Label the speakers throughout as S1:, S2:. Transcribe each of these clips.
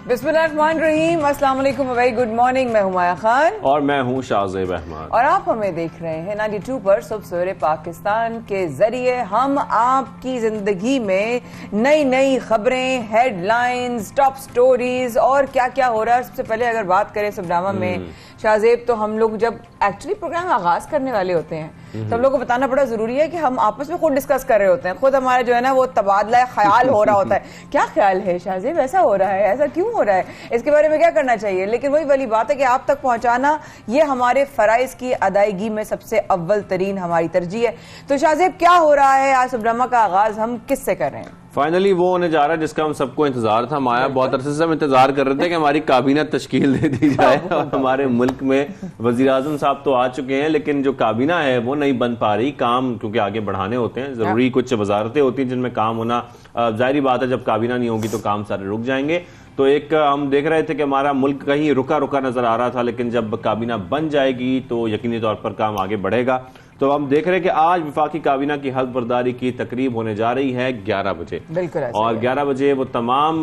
S1: बिस्मिल्लाहिर्रहमानिर्रहीम, अस्सलाम वालेकुम, वेरी गुड मॉर्निंग। मैं हूं माया खान
S2: और मैं हूं शाहज़ेब अहमद
S1: और आप हमें देख रहे हैं 92 पर सुबह सवेरे पाकिस्तान के जरिए। हम आपकी जिंदगी में नई नई खबरें, हेडलाइंस, टॉप स्टोरीज और क्या क्या हो रहा है। सबसे पहले अगर बात करें सबनामा में शाहजेब, तो हम लोग जब एक्चुअली प्रोग्राम आगाज करने वाले होते हैं तो हम लोग को बताना बड़ा जरूरी है कि हम आपस में खुद डिस्कस कर रहे होते हैं। खुद हमारा जो है ना वो तबादला ख्याल हो रहा होता है। क्या ख्याल है शाहजेब, ऐसा हो रहा है, ऐसा क्यों हो रहा है, इसके बारे में क्या करना चाहिए। लेकिन वही वाली बात है कि आप तक पहुंचाना ये हमारे फराइज की अदायगी में सबसे अव्वल तरीन हमारी तरजीह है। तो शाहजेब, क्या हो रहा है आज सबनामा का आगाज हम किससे कर रहे हैं?
S2: फाइनली वो होने जा रहा है जिसका हम सबको इंतजार था। माया, बहुत अरसे से हम इंतजार कर रहे थे कि हमारी काबीना तश्कील दे दी जाए और हमारे मुल्क में वजीर आजम साहब तो आ चुके हैं, लेकिन जो काबीना है वो नहीं बन पा रही। काम क्योंकि आगे बढ़ाने होते हैं, जरूरी कुछ वजारतें होती हैं जिनमें काम होना जाहिर बात है। जब काबीना नहीं होगी तो काम सारे रुक जाएंगे। तो एक हम देख रहे थे कि हमारा मुल्क कहीं रुका रुका नजर आ रहा था, लेकिन जब काबीना बन जाएगी तो यकीनी तौर पर काम आगे बढ़ेगा। तो हम देख रहे हैं कि आज वफाकी काबीना की हल्फ बर्दारी की तकरीब होने जा रही है 11 बजे।
S1: बिल्कुल।
S2: और 11 बजे वो तमाम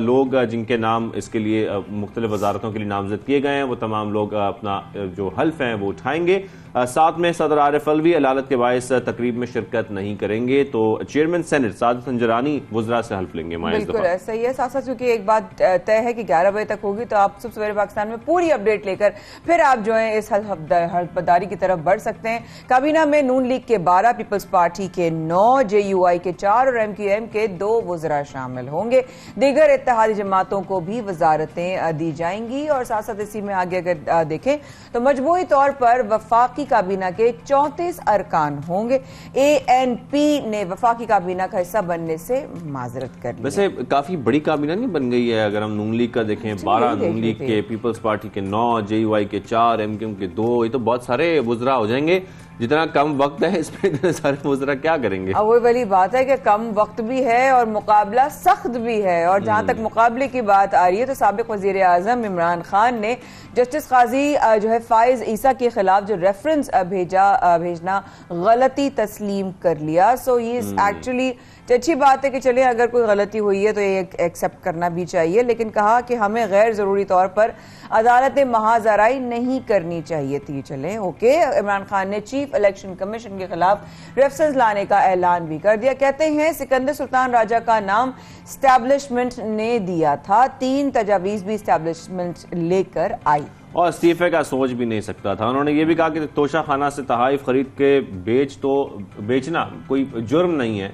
S2: लोग जिनके नाम इसके लिए मुख्तलिफ वजारतों के लिए नामजद किए गए हैं, वो तमाम लोग अपना जो हल्फ है वो उठाएंगे। साथ में सदर आरिफ अलवी अदालत के बायस तकरीब में शिरकत नहीं करेंगे। तो चेयरमैन सेनेट सादिक संजरानी वुज़रा से हल्फ लेंगे।
S1: बिल्कुल ऐसा ही है। साथ साथ क्योंकि एक बात तय है कि 11 बजे तक होगी, तो आप सब सवेरे पाकिस्तान में पूरी अपडेट लेकर फिर आप जो है इस हल्फबर्दारी की तरफ बढ़ सकते हैं। काबीना में नून लीग के 12, पीपल्स पार्टी के 9, JUI के 4 और MQM के 2 वुज़रा शामिल होंगे। दीगर इत्तेहादी जमातों को भी वजारतें दी जाएंगी। और साथ साथ इसी में आगे अगर देखें तो मजमूई तौर पर वफाकी काबीना के 34 अरकान होंगे। ANP ने वफाकी काबीना का हिस्सा बनने से माजरत कर ली।
S2: वैसे काफी बड़ी काबीना नहीं बन गई है। अगर हम नून लीग का देखें, 12 नून लीग के, पीपल्स पार्टी के 9, JUI के 4, MQM के 2, ये तो बहुत सारे वुज़रा हो जाएंगे। जितना कम वक्त है इसमें इतने सारे वुज़रा क्या करेंगे।
S1: अब वही वाली बात है कि कम वक्त भी है और मुकाबला सख्त भी है। और जहां तक मुकाबले की बात आ रही है तो साबिक वजीर आजम इमरान खान ने जस्टिस काजी जो है फाइज ईसा के खिलाफ जो रेफरेंस भेजना गलती तस्लीम कर लिया। सो ये एक्चुअली अच्छी बात है कि चलिए अगर कोई गलती हुई है तो ये एक्सेप्ट करना भी चाहिए, लेकिन कहा कि हमें गैर जरूरी तौर पर अदालत महाजराई नहीं करनी चाहिए थी। चले ओके। इमरान खान ने चीफ इलेक्शन कमीशन के खिलाफ रेफरेंस लाने का ऐलान भी कर दिया। कहते हैं सिकंदर सुल्तान राजा का नाम स्टैब्लिशमेंट ने दिया था, 3 तजावीज भी स्टैब्लिशमेंट लेकर आई
S2: और इस्तीफे का सोच भी नहीं सकता था। उन्होंने ये भी कहा कि तोशा खाना से तहाइफ खरीद के बेचना कोई जुर्म नहीं है।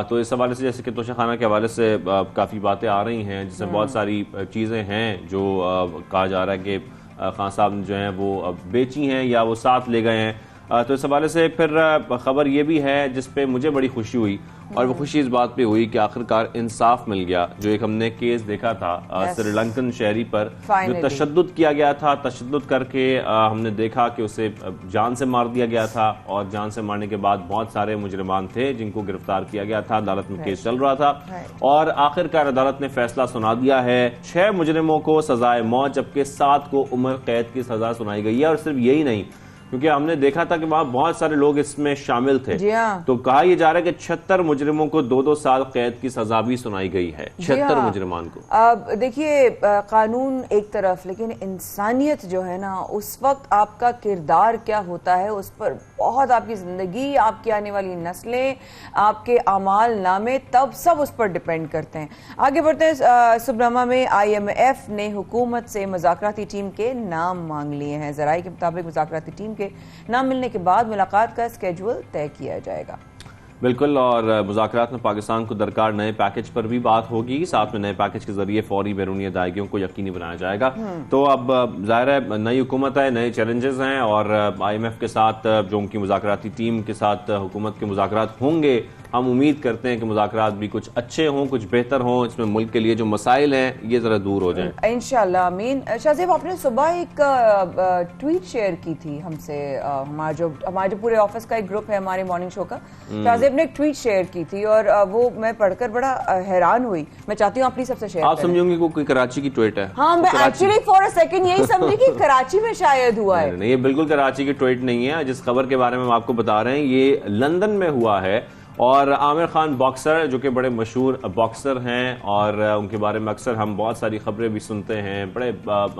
S2: तो इस हवाले से जैसे कि तोशा खाना के हवाले से काफ़ी बातें आ रही हैं, जिसमें बहुत सारी चीज़ें हैं जो कहा जा रहा है कि खान साहब ने जो है वो बेची हैं या वो साथ ले गए हैं। तो इस हवाले से फिर खबर ये भी है जिस पे मुझे बड़ी खुशी हुई, और वो खुशी इस बात पे हुई कि आखिरकार इंसाफ मिल गया। जो एक हमने केस देखा था श्रीलंकन शहरी पर जो तशद्दुद किया गया था, तशद्दुद करके हमने देखा कि उसे जान से मार दिया गया था, और जान से मारने के बाद बहुत सारे मुजरिमान थे जिनको गिरफ्तार किया गया था। अदालत में केस चल रहा था और आखिरकार अदालत ने फैसला सुना दिया है। 6 मुजरिमों को सजाए मौत जबकि 7 को उम्र कैद की सजा सुनाई गई है। और सिर्फ यही नहीं, क्योंकि हमने देखा था कि वहां बहुत सारे लोग इसमें शामिल थे। तो कहा यह जा रहा है कि 76 मुजरिमों को 2-2 साल कैद की सजा भी सुनाई गई है। 76 मुजरिमान को।
S1: अब देखिए, कानून एक तरफ, लेकिन इंसानियत जो है ना, उस वक्त आपका किरदार क्या होता है उस पर बहुत आपकी जिंदगी, आपकी आने वाली नस्लें, आपके अमाल नामे, तब सब उस पर डिपेंड करते हैं। आगे बढ़ते हैं सुबनामा में। IMF ने हुकूमत से मुज़ाकराती टीम के नाम मांग लिए हैं। जराये के मुताबिक मुज़ाकराती टीम के नाम मिलने के बाद मुलाकात का स्केड्यूल तय किया जाएगा।
S2: बिल्कुल। और मुज़ाकरात में पाकिस्तान को दरकार नए पैकेज पर भी बात होगी। साथ में नए पैकेज के जरिए फौरी बैरूनी अदायगियों को यकीनी बनाया जाएगा। तो अब जाहिर है नई हुकूमत है, नए चैलेंजेस हैं, और IMF के साथ जो उनकी मुज़ाकराती टीम के साथ हुकूमत के मुज़ाकरात होंगे हम उम्मीद करते हैं कि मुज़ाकरात भी कुछ अच्छे हों, कुछ बेहतर हों, इसमें मुल्क के लिए जो मसाइल हैं ये ज़रा दूर हो जाएं
S1: इंशाल्लाह आमीन। शाहज़ेब, आपने सुबह एक ट्वीट शेयर की थी हमसे, हमारा जो पूरे ऑफिस का एक ग्रुप है हमारे मॉर्निंग शो का, शाहज़ेब ने एक ट्वीट शेयर की थी और वो मैं पढ़कर बड़ा हैरान हुई। मैं चाहती हूँ आप प्लीज सबसे शेयर
S2: आप समझोंगे कोई कराची की ट्वीट है।
S1: हाँ, मैं एक्चुअली फॉर अ सेकंड यही समझी कि कराची में शायद हुआ है।
S2: नहीं, ये बिल्कुल कराची की ट्वीट नहीं है। जिस खबर के बारे में हम आपको बता रहे हैं ये लंदन में हुआ है और आमिर खान बॉक्सर जो कि बड़े मशहूर बॉक्सर हैं और उनके बारे में अक्सर हम बहुत सारी खबरें भी सुनते हैं, बड़े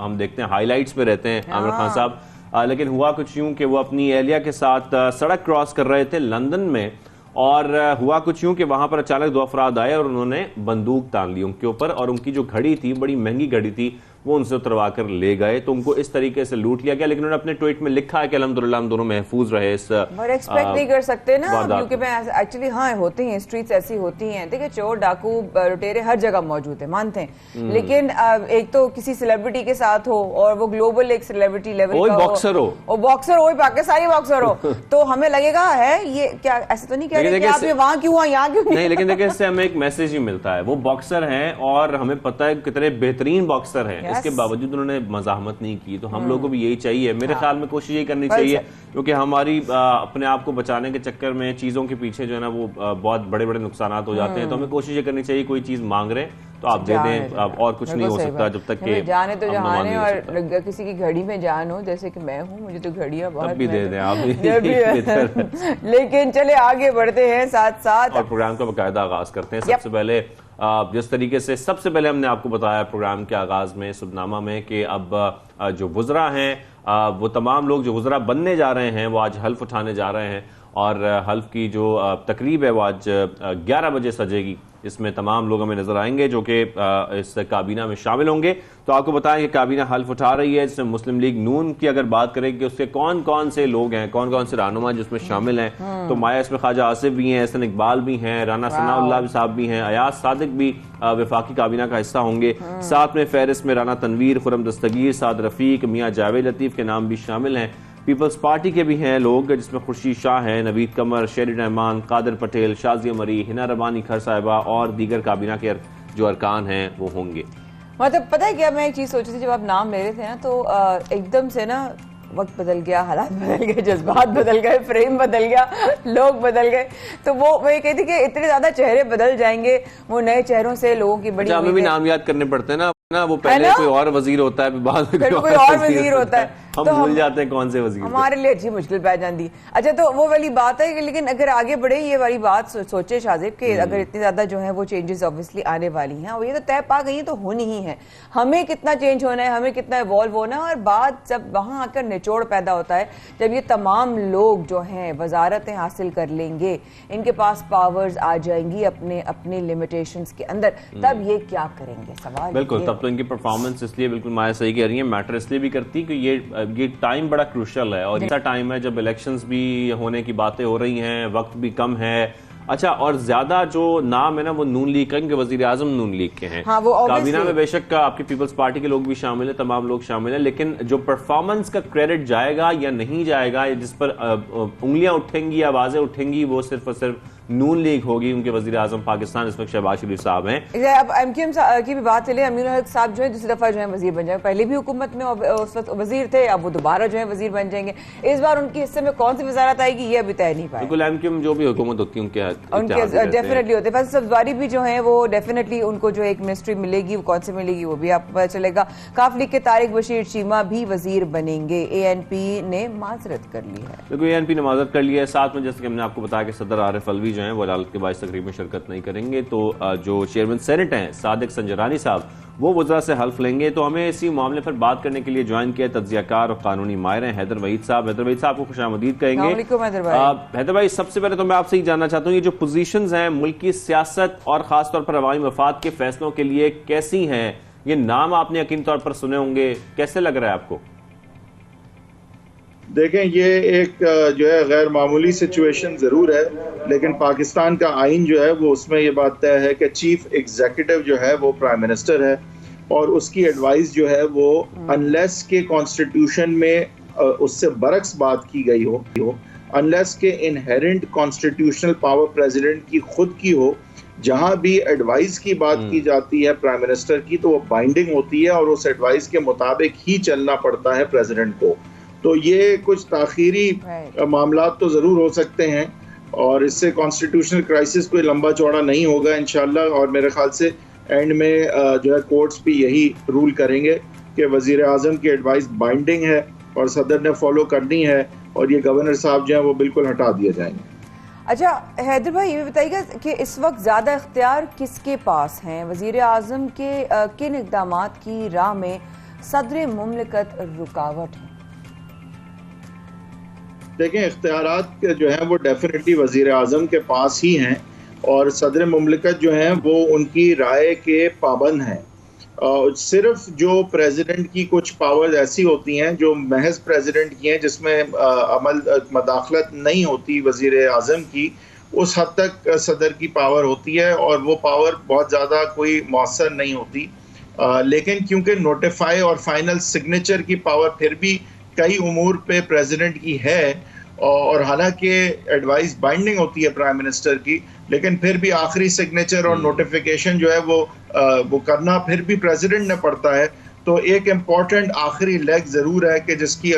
S2: हम देखते हैं हाईलाइट्स पे रहते हैं आमिर खान साहब। लेकिन हुआ कुछ यूं कि वो अपनी एहलिया के साथ सड़क क्रॉस कर रहे थे लंदन में और हुआ कुछ यूं कि वहां पर अचानक 2 अफराद आए और उन्होंने बंदूक तान ली उनके ऊपर और उनकी जो घड़ी थी, बड़ी महंगी घड़ी थी, वो उनसे उतरवा कर ले गए। तो उनको इस तरीके से लूट लिया गया। लेकिन उन्होंने अपने ट्वीट में लिखा है कि अल्हम्दुलिल्लाह हम दोनों महफूज रहे। इस
S1: एक्सपेक्ट नहीं कर सकते ना, क्योंकि मैं एक्चुअली हाँ होती हैं, स्ट्रीट्स ऐसी होती हैं। देखिए, चोर डाकू लुटेरे हर जगह मौजूद है, मानते हैं, लेकिन एक तो किसी सेलिब्रिटी के साथ हो और वो ग्लोबल एक सेलिब्रिटी लेवल का
S2: बॉक्सर हो,
S1: और बॉक्सर हो, पाकिस्तानी बॉक्सर हो, तो हमें लगेगा है ये क्या, ऐसे तो नहीं कह रहे कि आप ये वहां क्यों, यहाँ क्यों
S2: नहीं। लेकिन देखिए, इससे हमें एक मैसेज ही मिलता है, वो बॉक्सर हैं और हमें पता है कितने बेहतरीन बॉक्सर हैं, इसके बावजूद उन्होंने मजाहमत नहीं की। तो हम लोगों को भी यही चाहिए, मेरे ख्याल में कोशिश ये करनी चाहिए, क्योंकि हमारी अपने आप को बचाने के चक्कर में चीजों के पीछे जो है ना वो बहुत बड़े बड़े नुकसान हो जाते हैं। तो हमें कोशिश ये करनी चाहिए, कोई चीज मांग रहे हैं तो आप दे दें, और कुछ नहीं हो सकता जब तक कि
S1: जाने तो जहान है। और किसी की घड़ी में जान हो, जैसे कि मैं हूँ, मुझे तो घड़ियां बहुत
S2: भी दे दें आप भी।
S1: लेकिन चले आगे बढ़ते हैं साथ साथ
S2: और प्रोग्राम का बाकायदा आगाज करते हैं। सबसे पहले जिस तरीके से सबसे पहले हमने आपको बताया प्रोग्राम के आगाज में सुबनामा में कि अब जो वुज़रा हैं वो तमाम लोग जो वुज़रा बनने जा रहे हैं वो आज हल्फ उठाने जा रहे हैं और हल्फ की जो तकरीब है वो आज 11 बजे सजेगी। इसमें तमाम लोग हमें नजर आएंगे जो कि इस काबीना में शामिल होंगे। तो आपको बताएं कि काबीना हल्फ उठा रही है, जिसमें मुस्लिम लीग नून की अगर बात करें कि उसके कौन कौन से लोग हैं, कौन कौन से रहनुमा जिसमें शामिल हैं, तो माया इसमें ख्वाजा आसिफ भी हैं, एहसन इकबाल भी हैं, राना सनाउल्लाह साहब भी हैं, अयाज सादिक भी वफाकी काबीना का हिस्सा होंगे। साथ में फहरिस्त में राना तनवीर, खुरम दस्तगीर, साद रफीक, मियाँ जावेद लतीफ के नाम भी शामिल हैं। पीपल्स पार्टी के भी हैं लोग, जिसमें खुर्शीद शाह हैं, नवीद कमर, शेर रहमान, कादिर पटेल, शाजिया मरी, हिना रबानी खर साहिबा और दीगर काबीना के जो अरकान हैं वो होंगे।
S1: मतलब पता है क्या, मैं एक चीज सोची थी जब आप नाम ले रहे थे ना, तो एकदम से ना वक्त बदल गया, हालात बदल गए, जज्बात बदल गए, फ्रेम बदल गया, लोग बदल गए। तो वो मैं कहती कि इतने ज्यादा चेहरे बदल जाएंगे, वो नए चेहरों से लोगों की बड़ी
S2: हमें भी नाम याद करने पड़ते हैं ना, वो पहले कोई और वजीर होता है, बाद में
S1: कोई और वजीर होता है,
S2: हम
S1: तो
S2: भूल जाते हैं कौन से वजीर।
S1: हमारे लिए अच्छी मुश्किल पै जाती है। अच्छा, तो वो वाली बात है। लेकिन अगर आगे बढ़े, ये वाली बात सोचे शाहज़ेब कि अगर इतनी ज्यादा जो है वो चेंजेस ऑब्वियसली आने वाली हैं और ये तो तय पा गई हैं, तो होनी ही है। हमें कितना चेंज होना है, हमें कितना इवॉल्व होना है, और बात जब वहां आकर निचोड़ पैदा होता है, जब ये तमाम लोग जो हैं वजारतें हासिल कर लेंगे, इनके पास पावर्स आ जाएंगी अपने अपने लिमिटेशंस के अंदर, तब ये क्या करेंगे? सवाल
S2: बिल्कुल, तब तो इनकी परफॉर्मेंस इसलिए बिल्कुल माया सही कह रही है, मैटर इसलिए भी करती कि ये टाइम बड़ा क्रूशल है और ऐसा टाइम है जब इलेक्शंस भी होने की बातें हो रही हैं, वक्त भी कम है। अच्छा, और ज्यादा जो नाम है ना वो नून लीग का, इनके वजीर आजम नून लीग के हैं।
S1: हाँ,
S2: काबीना में बेशक आपकी पीपल्स पार्टी के लोग भी शामिल है, तमाम लोग शामिल है, लेकिन जो परफॉर्मेंस का क्रेडिट जाएगा या नहीं जाएगा, जिस पर उंगलियां उठेंगी, आवाजें उठेंगी, वो सिर्फ और सिर्फ नून लीग होगी। उनके वजीर आजम पाकिस्तान इस वक्त शहबाज शरीफ साहब हैं।
S1: अब एमक्यूएम की भी बात चले, अमीनुल हक साहब जो है दूसरी दफा जो है वजीर बन जाएंगे। पहले भी हुकूमत में उस वक्त वजीर थे, अब वो दोबारा जो है वजीर बन जाएंगे। इस बार उनके हिस्से में कौन सी वजारत आएगी ये अभी तय नहीं पाया।
S2: बिल्कुल, एमक्यूएम जो भी हुकूमत होती है
S1: उनके डेफिनेटली होते हैं। सब्जवारी भी जो है वो डेफिनेटली उनको जो एक मिनिस्ट्री मिलेगी, वो कौन सी मिलेगी वो भी आपको पता चलेगा। काफ लीग के तारिक बशीर चीमा भी वजीर बनेंगे। ANP ने माजरत कर ली है।
S2: देखो, ANP ने माजरत कर ली है। साथ में जैसे कि हमने आपको बताया कि सदर आरिफ अलवी जो है वो अदालत के बाइस तकरीब में शिरकत नहीं करेंगे, तो जो चेयरमैन सेनेट हैं सादिक संजरानी साहब, वो वज़रा से हल्फ लेंगे। तो हमें इसी मामले पर बात करने के लिए ज्वाइन किया तज्जियाकार और कानूनी माहिर हैं हैदर वहीद साहब। हैदर वहीद साहब को खुशामदीद कहेंगे। हैदर भाई, सबसे पहले तो मैं आपसे ही जानना चाहता हूँ, ये जो पोजीशंस हैं मुल्क की सियासत और खासतौर पर अवामी मफाद के फैसलों के लिए कैसी हैं? ये नाम आपने यकीन तौर पर सुने होंगे, कैसे लग रहा है आपको?
S3: देखें, ये एक जो है गैर मामूली सिचुएशन ज़रूर है, लेकिन पाकिस्तान का आइन जो है वो उसमें ये बात तय है कि चीफ एग्जीक्यूटिव जो है वो प्राइम मिनिस्टर है और उसकी एडवाइस जो है वो अनलेस के कॉन्स्टिट्यूशन में उससे बरक्स बात की गई हो, अनलेस के इनहेरेंट कॉन्स्टिट्यूशनल पावर प्रेसिडेंट की खुद की हो। जहां भी एडवाइस की बात की जाती है प्राइम मिनिस्टर की, तो वो बाइंडिंग होती है और उस एडवाइस के मुताबिक ही चलना पड़ता है प्रेसिडेंट को। तो ये कुछ ताखीरी मामला तो जरूर हो सकते हैं और इससे कॉन्स्टिट्यूशनल क्राइसिस कोई लंबा चौड़ा नहीं होगा इंशाल्लाह। और मेरे ख्याल से एंड में जो है कोर्ट्स भी यही रूल करेंगे कि वजीर आजम की एडवाइस बाइंडिंग है और सदर ने फॉलो करनी है और ये गवर्नर साहब जो है वो बिल्कुल हटा दिए जाएंगे।
S1: अच्छा हैदर भाई, ये बताइएगा कि इस वक्त ज्यादा इख्तियार किसके पास हैं? वजीर आजम के किन इक़दामात की राह में सदर मुमलिकत रुकावट है?
S3: देखें, इख्तियारात जो हैं वो डेफिनेटली वजीर आजम के पास ही हैं और सदर मुमलिकत जो हैं वो उनकी राय के पाबंद हैं। सिर्फ जो प्रेसिडेंट की कुछ पावर्स ऐसी होती हैं जो महज प्रेसिडेंट की हैं, जिसमें अमल मदाखलत नहीं होती वजीर आजम की, उस हद तक सदर की पावर होती है और वो पावर बहुत ज़्यादा कोई मौसर नहीं होती। लेकिन क्योंकि नोटिफाई और फाइनल सिग्नेचर की पावर फिर भी कई उमूर पे प्रेसिडेंट की है और हालांकि एडवाइस बाइंडिंग होती है प्राइम मिनिस्टर की, लेकिन फिर भी आखिरी सिग्नेचर और नोटिफिकेशन जो है वो करना फिर भी प्रेसिडेंट ने पड़ता है। तो एक इम्पॉर्टेंट आखिरी लेग जरूर है कि जिसकी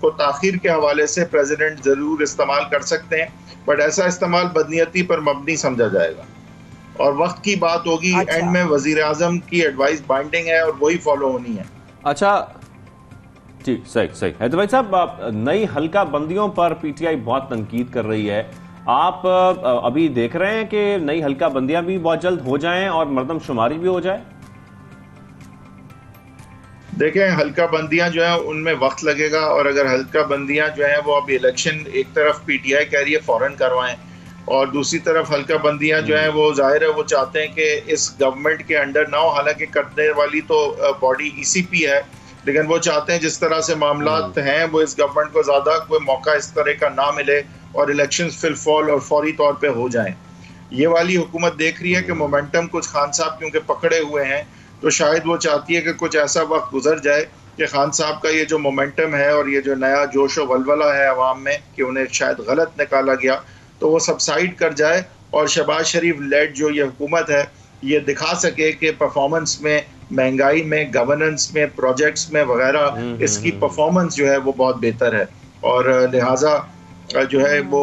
S3: को ताखीर के हवाले से प्रेसिडेंट जरूर इस्तेमाल कर सकते हैं, बट ऐसा इस्तेमाल बदनीयती पर मबनी समझा जाएगा और वक्त की बात होगी।
S1: अच्छा।
S3: एंड में वजीर आजम की एडवाइस बाइंडिंग है और वही फॉलो होनी है।
S2: अच्छा जी, सही सही है। तो भाई साहब, नई हल्का बंदियों पर पीटीआई बहुत तनकीद कर रही है। आप अभी देख रहे हैं कि नई हल्का बंदियां भी बहुत जल्द हो जाएं और मर्दमशुमारी भी हो जाए?
S3: देखें, हल्का बंदियां जो है उनमें वक्त लगेगा और अगर हल्का बंदियां जो है वो अब इलेक्शन एक तरफ पीटीआई कह रही है फौरन करवाएं और दूसरी तरफ हल्का बंदियां जो है वो जाहिर है वो चाहते हैं कि इस गवर्नमेंट के अंडर ना हो। हालांकि करने वाली तो बॉडी ईसीपी है, लेकिन वो चाहते हैं जिस तरह से मामलात हैं वो इस गवर्नमेंट को ज्यादा कोई मौका इस तरह का ना मिले और इलेक्शंस फिल फॉल और फौरी तौर पे हो जाएं। ये वाली हुकूमत देख रही है कि मोमेंटम कुछ खान साहब क्योंकि पकड़े हुए हैं, तो शायद वो चाहती है कि कुछ ऐसा वक्त गुजर जाए कि खान साहब का ये जो मोमेंटम है और ये जो नया जोश और वलवला है अवाम में कि उन्हें शायद गलत निकाला गया, तो वो सबसाइड कर जाए और शहबाज शरीफ लेड जो ये हुकूमत है ये दिखा सके कि परफॉर्मेंस में, महंगाई में, गवर्नेंस में, प्रोजेक्ट्स में वगैरह इसकी परफॉर्मेंस जो है वो बहुत बेहतर है और लिहाजा जो है वो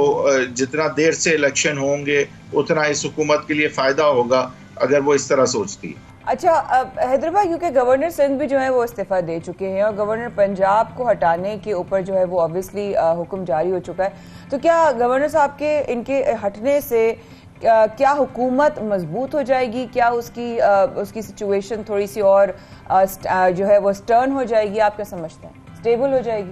S3: जितना देर से इलेक्शन होंगे उतना इस हुकूमत के लिए फायदा होगा अगर वो इस तरह सोचती है।
S1: अच्छा हैदराबाद, क्योंकि गवर्नर सिंध भी जो है वो इस्तीफा दे चुके हैं और गवर्नर पंजाब को हटाने के ऊपर जो है वो ऑब्वियसली हुक्म जारी हो चुका है, तो क्या गवर्नर साहब के इनके हटने से क्या हुकूमत मजबूत हो जाएगी? क्या उसकी सिचुएशन थोड़ी सी और जो है वो स्टर्न हो जाएगी? आप क्या समझते हैं, स्टेबल हो जाएगी?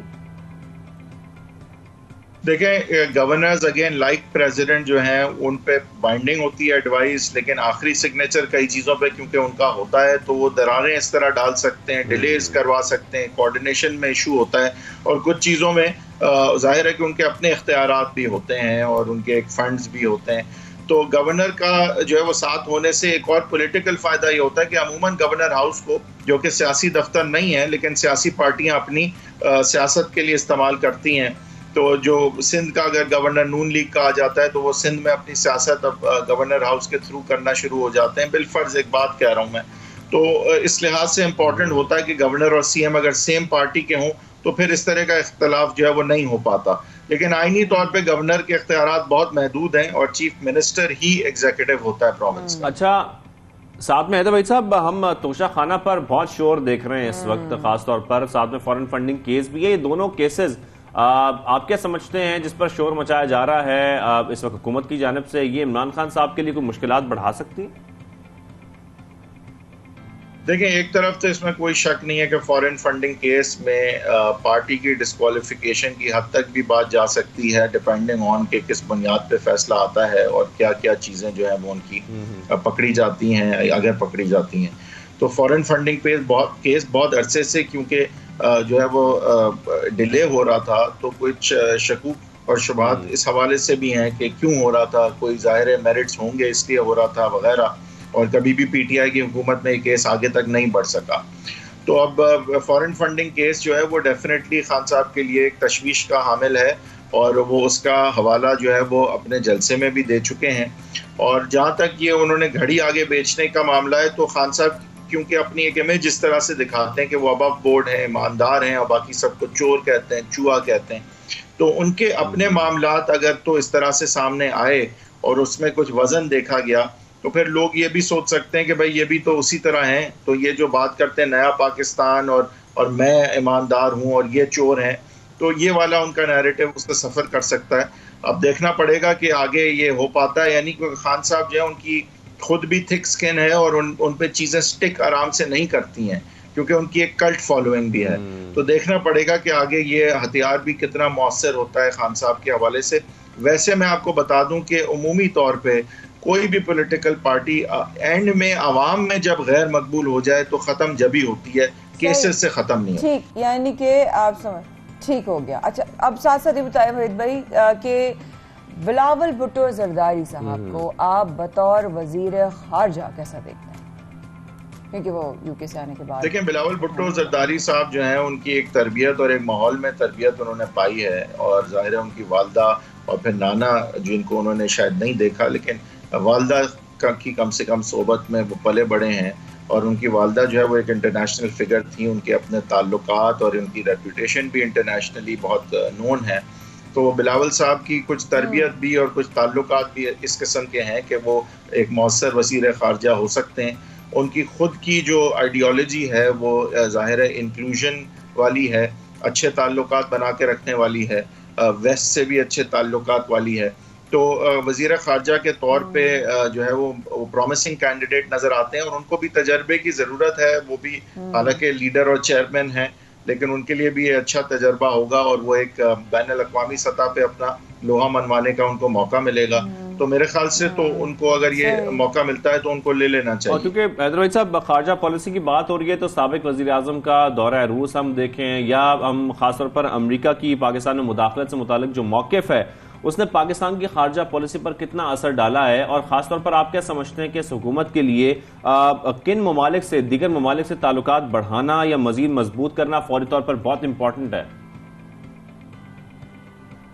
S3: देखें, गवर्नर्स अगेन लाइक प्रेसिडेंट जो हैं उन पे बाइंडिंग होती है एडवाइस, लेकिन आखिरी सिग्नेचर कई चीज़ों पे क्योंकि उनका होता है तो वो दरारें इस तरह डाल सकते हैं, डिलेज करवा सकते हैं, कोऑर्डिनेशन में इशू होता है और कुछ चीज़ों में जाहिर है कि उनके अपने इख्तियारात भी होते हैं और उनके एक फंड्स भी होते हैं। तो गवर्नर का जो है वो साथ होने से एक और पॉलिटिकल फ़ायदा ये होता है कि अमूमन गवर्नर हाउस को, जो कि सियासी दफ्तर नहीं है लेकिन सियासी पार्टियाँ अपनी सियासत के लिए इस्तेमाल करती हैं, तो जो सिंध का अगर गवर्नर नून लीग का आ जाता है तो वो सिंध में अपनी सियासत अब गवर्नर हाउस के थ्रू करना शुरू हो जाते हैं। बिलफर्ज एक बात कह रहा हूँ मैं, तो इस लिहाज से इम्पोर्टेंट होता है कि गवर्नर और सीएम अगर सेम पार्टी के हों तो फिर इस तरह का इख्तलाफ जो है वो नहीं हो पाता। लेकिन आईनी तौर पे गवर्नर के इख्तियारात बहुत महदूद हैं और चीफ मिनिस्टर ही एग्जीक्यूटिव होता है प्रोविंस का।
S2: अच्छा, साथ में हैदर भाई साहब, हम तोशा खाना पर बहुत शोर देख रहे हैं इस वक्त, खासतौर पर साथ में फॉरेन फंडिंग केस भी है। ये दोनों केसेस आप क्या समझते हैं जिस पर शोर मचाया जा रहा है इस वक्त हुकूमत की जानिब से, ये इमरान खान साहब के लिए कोई मुश्किलात बढ़ा सकती है?
S3: देखें, एक तरफ तो इसमें कोई शक नहीं है कि फॉरेन फंडिंग केस में पार्टी की डिस्क्वालिफिकेशन की हद तक भी बात जा सकती है, डिपेंडिंग ऑन के किस बुनियाद पे फैसला आता है और क्या क्या चीज़ें जो है वो उनकी पकड़ी जाती हैं, अगर पकड़ी जाती हैं। तो फॉरेन फंडिंग केस बहुत अरसे से क्योंकि जो है वो डिले हो रहा था, तो कुछ शकूक और शुबात इस हवाले से भी हैं कि क्यों हो रहा था, कोई ज़ाहिर मेरिट्स होंगे इसलिए हो रहा था वगैरह, और कभी भी पीटीआई की हुकूमत में ये केस आगे तक नहीं बढ़ सका। तो अब फॉरेन फंडिंग केस जो है वो डेफिनेटली खान साहब के लिए एक तशवीश का हामिल है और वो उसका हवाला जो है वो अपने जलसे में भी दे चुके हैं। और जहाँ तक ये उन्होंने घड़ी आगे बेचने का मामला है, तो खान साहब क्योंकि अपनी एक इमेज जिस तरह से दिखाते हैं कि वो अबव बोर्ड हैं, ईमानदार हैं, और बाकी सबको चोर कहते हैं, चूहा कहते हैं, तो उनके अपने मामलात अगर तो इस तरह से सामने आए और उसमें कुछ वजन देखा गया, तो फिर लोग ये भी सोच सकते हैं कि भाई ये भी तो उसी तरह हैं, तो ये जो बात करते हैं नया पाकिस्तान और मैं ईमानदार हूँ और ये चोर हैं, तो ये वाला उनका नैरेटिव उसका सफ़र कर सकता है। अब देखना पड़ेगा कि आगे ये हो पाता है, यानी कि खान साहब जो है उनकी खुद भी थिक स्किन है और उन पे चीज़ें स्टिक आराम से नहीं करती हैं, क्योंकि उनकी एक कल्ट फॉलोइंग भी है। तो देखना पड़ेगा कि आगे ये हथियार भी कितना मौसर होता है खान साहब के हवाले से। वैसे मैं आपको बता दूं कि उमूमी तौर पे कोई भी पॉलिटिकल पार्टी एंड में आवाम में जब गैर मकबूल हो जाए तो ख़त्म जभी होती है, केसेस से ख़त्म नहीं है।
S1: ठीक, यानी कि आप समझ ठीक हो गया। अच्छा, अब साथ साथ ये बताए वहीद भाई कि बिलावल भुट्टो जरदारी साहब को आप बतौर वजीर खारजा कैसा देखते हैं, क्योंकि वो यूके से आने के बाद?
S3: देखिए, बिलावल भुट्टो जरदारी साहब जो हैं उनकी एक तरबियत और एक माहौल में तरबियत उन्होंने पाई है, और ज़ाहिर है उनकी वालदा और फिर नाना जिनको उन्होंने शायद नहीं देखा, लेकिन वालदा की कम से कम सोबत में वो पले बड़े हैं, और उनकी वालदा जो है वो एक इंटरनेशनल फिगर थी, उनके अपने ताल्लुकात और उनकी रेपुटेशन भी इंटरनेशनली बहुत नोन है। तो बिलावल साहब की कुछ तरबियत भी और कुछ ताल्लुकात भी इस किस्म के हैं कि वो एक मौसर वज़ीर ख़ारजा हो सकते हैं। उनकी खुद की जो आइडियोलॉजी है वो ज़ाहिर है इंक्लूजन वाली है, अच्छे ताल्लुकात बना के रखने वाली है, वेस्ट से भी अच्छे ताल्लुकात वाली है। तो वज़ीर ख़ारजा के तौर पे जो है वो प्रॉमिसिंग कैंडिडेट नज़र आते हैं, और उनको भी तजर्बे की ज़रूरत है। वो भी हालांकि लीडर और चेयरमैन हैं, लेकिन उनके लिए भी ये अच्छा तजर्बा होगा, और वो एक बैनुल अक़वामी सतह पे अपना लोहा मनवाने का उनको मौका मिलेगा। तो मेरे ख्याल से तो उनको अगर ये मौका मिलता है तो उनको ले लेना चाहिए।
S2: और क्योंकि हैदर साहब खारजा पॉलिसी की बात हो रही है, तो साबिक वज़ीर आज़म का दौरा रूस हम देखें, या हम खासतौर पर अमेरिका की पाकिस्तान में मुदाखलत से मुतालिक जो मौक़िफ़ है उसने पाकिस्तान की खारजा पॉलिसी पर कितना असर डाला है, और ख़ासतौर पर आप क्या समझते हैं कि इस हुकूमत के लिए किन ममालिक से, दीगर ममालिक से ताल्लुकात बढ़ाना या मज़ीद मजबूत करना फौरी तौर पर बहुत इंपॉर्टेंट है?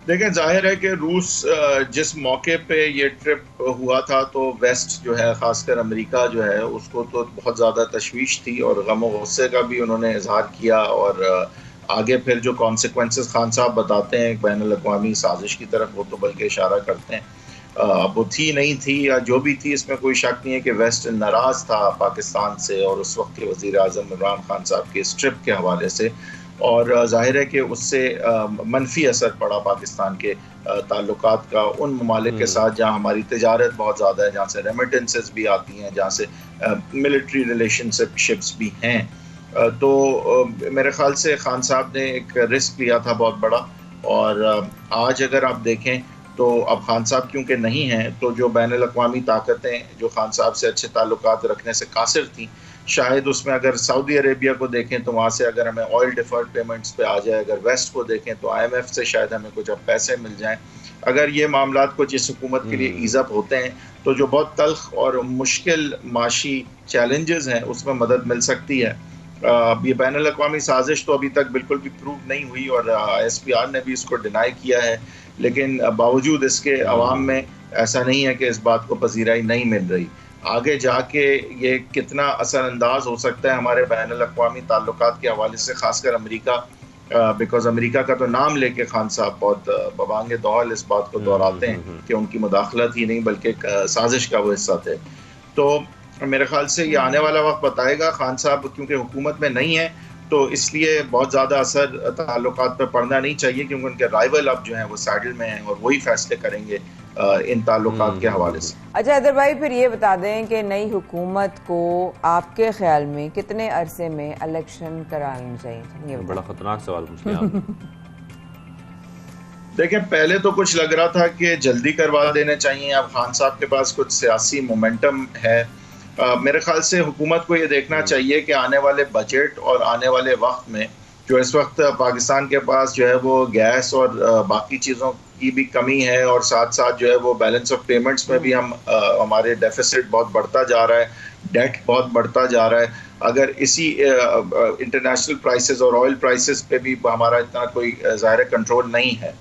S3: देखें, जाहिर है कि रूस जिस मौके पे ये ट्रिप हुआ था, तो वेस्ट जो है ख़ासकर अमेरिका जो है उसको तो बहुत ज़्यादा तशवीश थी, और गम और गुस्से का भी उन्होंने इजहार किया, और आगे फिर जो कॉन्सिक्वेंसेस खान साहब बताते हैं एक बैनुल अक़वामी साजिश की तरफ, वो तो बल्कि इशारा करते हैं। वो थी नहीं थी या जो भी थी, इसमें कोई शक नहीं है कि वेस्ट नाराज़ था पाकिस्तान से और उस वक्त के वज़ीर आज़म इमरान खान साहब के इस ट्रिप के हवाले से, और ज़ाहिर है कि उससे मनफी असर पड़ा पाकिस्तान के ताल्लुकात का उन ममालिक के साथ जहाँ हमारी तिजारत बहुत ज़्यादा है, जहाँ से रेमिटेंसेस भी आती हैं, जहाँ से मिलिट्री रिलेशनशिप्स भी हैं। तो मेरे ख़्याल से खान साहब ने एक रिस्क लिया था बहुत बड़ा, और आज अगर आप देखें तो अब खान साहब क्योंकि नहीं हैं, तो जो बैनुल अक़वामी ताकतें जो खान साहब से अच्छे ताल्लुकात रखने से कासिर थीं, शायद उसमें अगर सऊदी अरेबिया को देखें तो वहाँ से अगर हमें ऑयल डिफर्ड पेमेंट्स पे आ जाए, अगर वेस्ट को देखें तो IMF से शायद हमें कुछ अब पैसे मिल जाएं, अगर ये मामलात कुछ इस हुकूमत के लिए ईज़अप होते हैं, तो जो बहुत तल्ख और मुश्किल माशी चैलेंजेस हैं उसमें मदद मिल सकती है। ये बैनुल अक़वामी साजिश तो अभी तक बिल्कुल भी प्रूव नहीं हुई, और ISPR ने भी इसको डिनाई किया है, लेकिन बावजूद इसके अवाम में ऐसा नहीं है कि इस बात को पजीराई नहीं मिल रही। आगे जाके ये कितना असरअंदाज हो सकता है हमारे बैनुल अक़वामी ताल्लुकात के हवाले से, खासकर अमेरिका, बिकॉज अमेरिका का तो नाम लेके खान साहब बहुत बबांगे दौल इस बात को दोहराते हैं कि उनकी मुदाखलत ही नहीं बल्कि साजिश का वो हिस्सा थे। तो मेरे ख्याल से ये आने वाला वक्त बताएगा। खान साहब क्योंकि हुकूमत में नहीं है, तो इसलिए बहुत ज़्यादा असर ताल्लुकात पर पड़ना नहीं चाहिए, क्योंकि उनके राइवल अब जो हैं वो सैडल में हैं और वही फैसले करेंगे इन ताल्लुकात के हवाले से।
S1: अच्छा हैदर भाई, फिर ये बता दें कि नई हुकूमत को आपके ख्याल में कितने अरसे में इलेक्शन करानी चाहिए? ये
S2: बड़ा खतरनाक सवाल पूछ लिया आपने।
S3: देखिए, पहले तो कुछ लग रहा था कि जल्दी करवा देने चाहिए, अब खान साहब के पास कुछ सियासी मोमेंटम है। मेरे ख्याल से हुकूमत को ये देखना चाहिए कि आने वाले बजट और आने वाले वक्त में जो इस वक्त पाकिस्तान के पास जो है वो गैस और बाकी चीज़ों की भी कमी है, और साथ साथ जो है वो बैलेंस ऑफ पेमेंट्स में भी हमारे डेफिसिट बहुत बढ़ता जा रहा है, डेट बहुत बढ़ता जा रहा है। अगर इसी इंटरनेशनल प्राइसेस और ऑयल प्राइसेस पे भी हमारा इतना कोई ज़ाहिर कंट्रोल नहीं है,